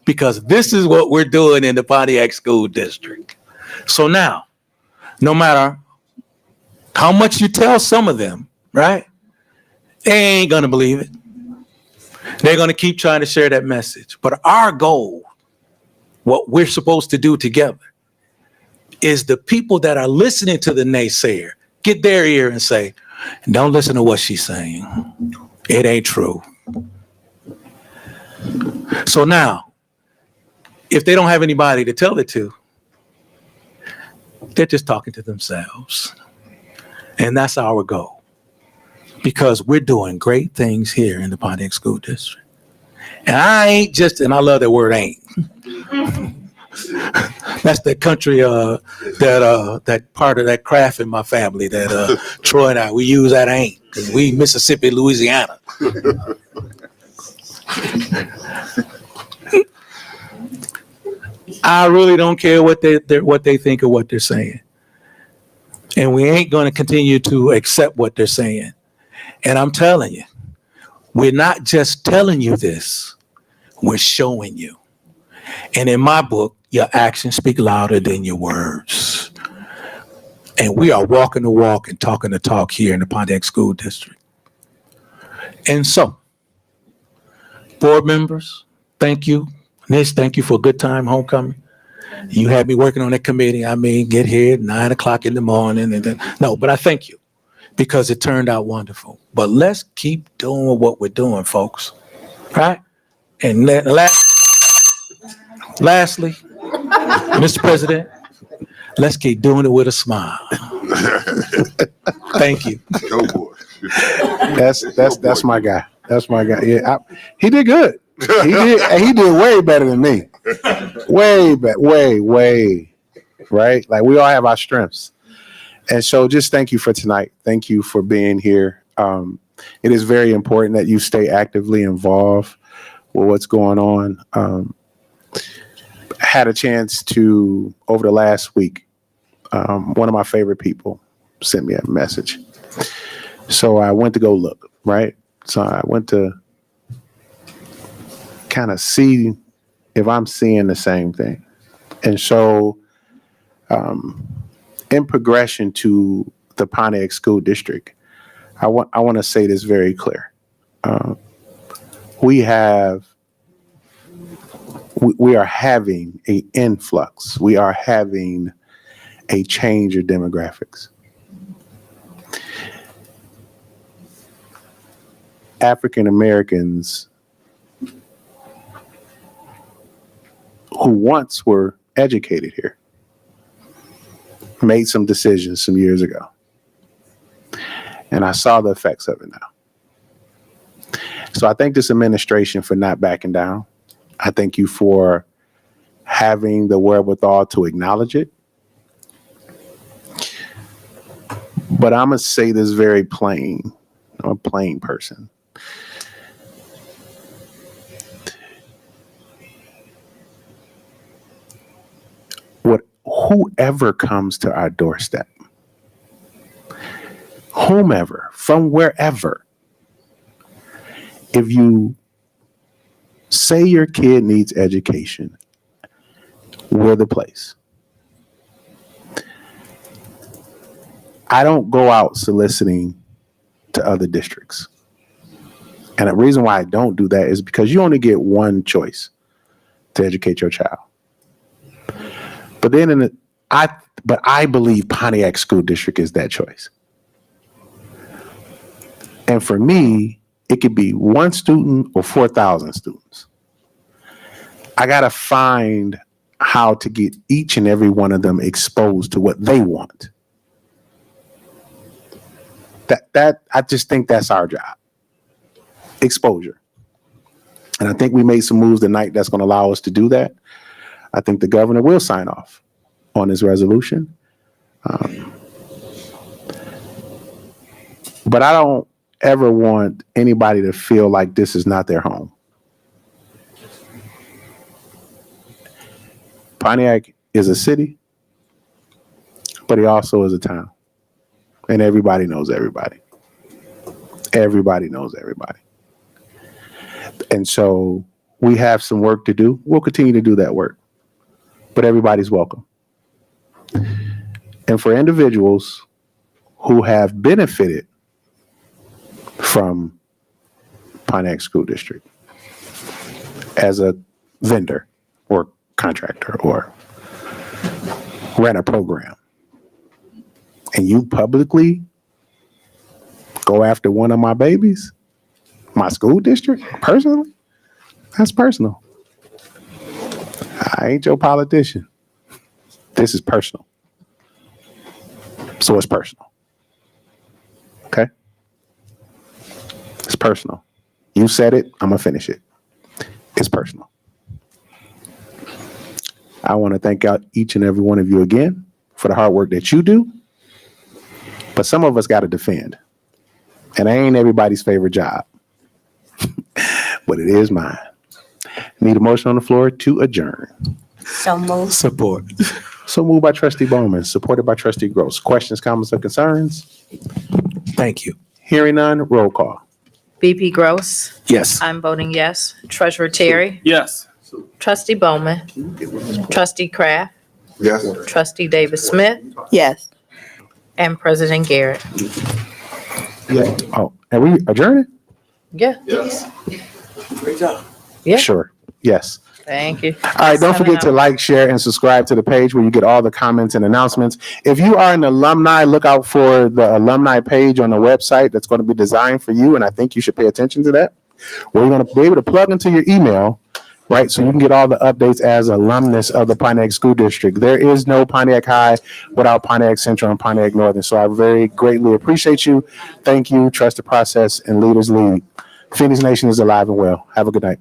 Because this is what we're doing in the Pontiac School District. So now, no matter how much you tell some of them, right? They ain't going to believe it. They're going to keep trying to share that message. But our goal, what we're supposed to do together, is the people that are listening to the naysayer, get their ear and say, don't listen to what she's saying. It ain't true. So now, if they don't have anybody to tell it to, they're just talking to themselves. And that's our goal. Because we're doing great things here in the Pontiac School District. And I ain't just, and I love that word ain't. That's the country, that part of that craft in my family that Troy and I, we use that ain't, because we Mississippi, Louisiana. I really don't care what they think or what they're saying. And we ain't going to continue to accept what they're saying. And I'm telling you, we're not just telling you this, we're showing you. And in my book, your actions speak louder than your words. And we are walking the walk and talking the talk here in the Pontiac School District. And so, board members, thank you. Nish, thank you for a good time homecoming. You had me working on that committee. I mean, get here at 9 o'clock in the morning. And then, no, but I thank you because it turned out wonderful. But let's keep doing what we're doing, folks. Right? And lastly, Mr. President, let's keep doing it with a smile. Thank you. Go boy. That's my guy. That's my guy. Yeah, he did good. He did way better than me. Way, right? Like we all have our strengths. And so just thank you for tonight. Thank you for being here. It is very important that you stay actively involved with what's going on. Had a chance to, over the last week, one of my favorite people sent me a message. So I went to go look, right? So I went to kind of see if I'm seeing the same thing. And so in progression to the Pontiac School District, I want to say this very clear. We are having an influx. We are having a change of demographics. African Americans who once were educated here made some decisions some years ago. And I saw the effects of it now. So I thank this administration for not backing down. I thank you for having the wherewithal to acknowledge it. But I'm going to say this very plain. I'm a plain person. Whoever comes to our doorstep, whomever, from wherever, if you say your kid needs education, we're the place. I don't go out soliciting to other districts. And the reason why I don't do that is because you only get one choice to educate your child. But then I believe Pontiac School District is that choice. And for me, it could be one student or 4,000 students. I got to find how to get each and every one of them exposed to what they want. I just think that's our job. Exposure. And I think we made some moves tonight that's going to allow us to do that. I think the governor will sign off on this resolution. But I don't ever want anybody to feel like this is not their home. Pontiac is a city, but it also is a town. And everybody knows everybody. Everybody knows everybody. And so we have some work to do. We'll continue to do that work. But everybody's welcome. And for individuals who have benefited from Pontiac School District as a vendor or contractor or ran a program, and you publicly go after one of my babies, my school district, personally, that's personal. I ain't your politician. This is personal. So it's personal. Okay? It's personal. You said it, I'm going to finish it. It's personal. I want to thank out each and every one of you again for the hard work that you do. But some of us got to defend. And I ain't everybody's favorite job. But but it is mine. Need a motion on the floor to adjourn. So moved. Support. So moved by trustee Bowman, supported by trustee Gross. Questions, comments, or concerns? Thank you. Hearing none, roll call. BP Gross. Yes. I'm voting yes. Treasurer Terry. Yes. Trustee Bowman. Trustee Kraft. Yes. Trustee Davis Smith. Yes. And President Garrett. Oh, are we adjourning? Yeah. Great job. Yeah. Sure. Yes. Thank you. All right, don't forget to like, share, and subscribe to the page where you get all the comments and announcements. If you are an alumni, look out for the alumni page on the website that's going to be designed for you, and I think you should pay attention to that, where you're going to be able to plug into your email, right, so you can get all the updates as alumnus of the Pontiac School District. There is no Pontiac High without Pontiac Central and Pontiac Northern, so I very greatly appreciate you. Thank you. Trust the process, and leaders lead. Phoenix Nation is alive and well. Have a good night.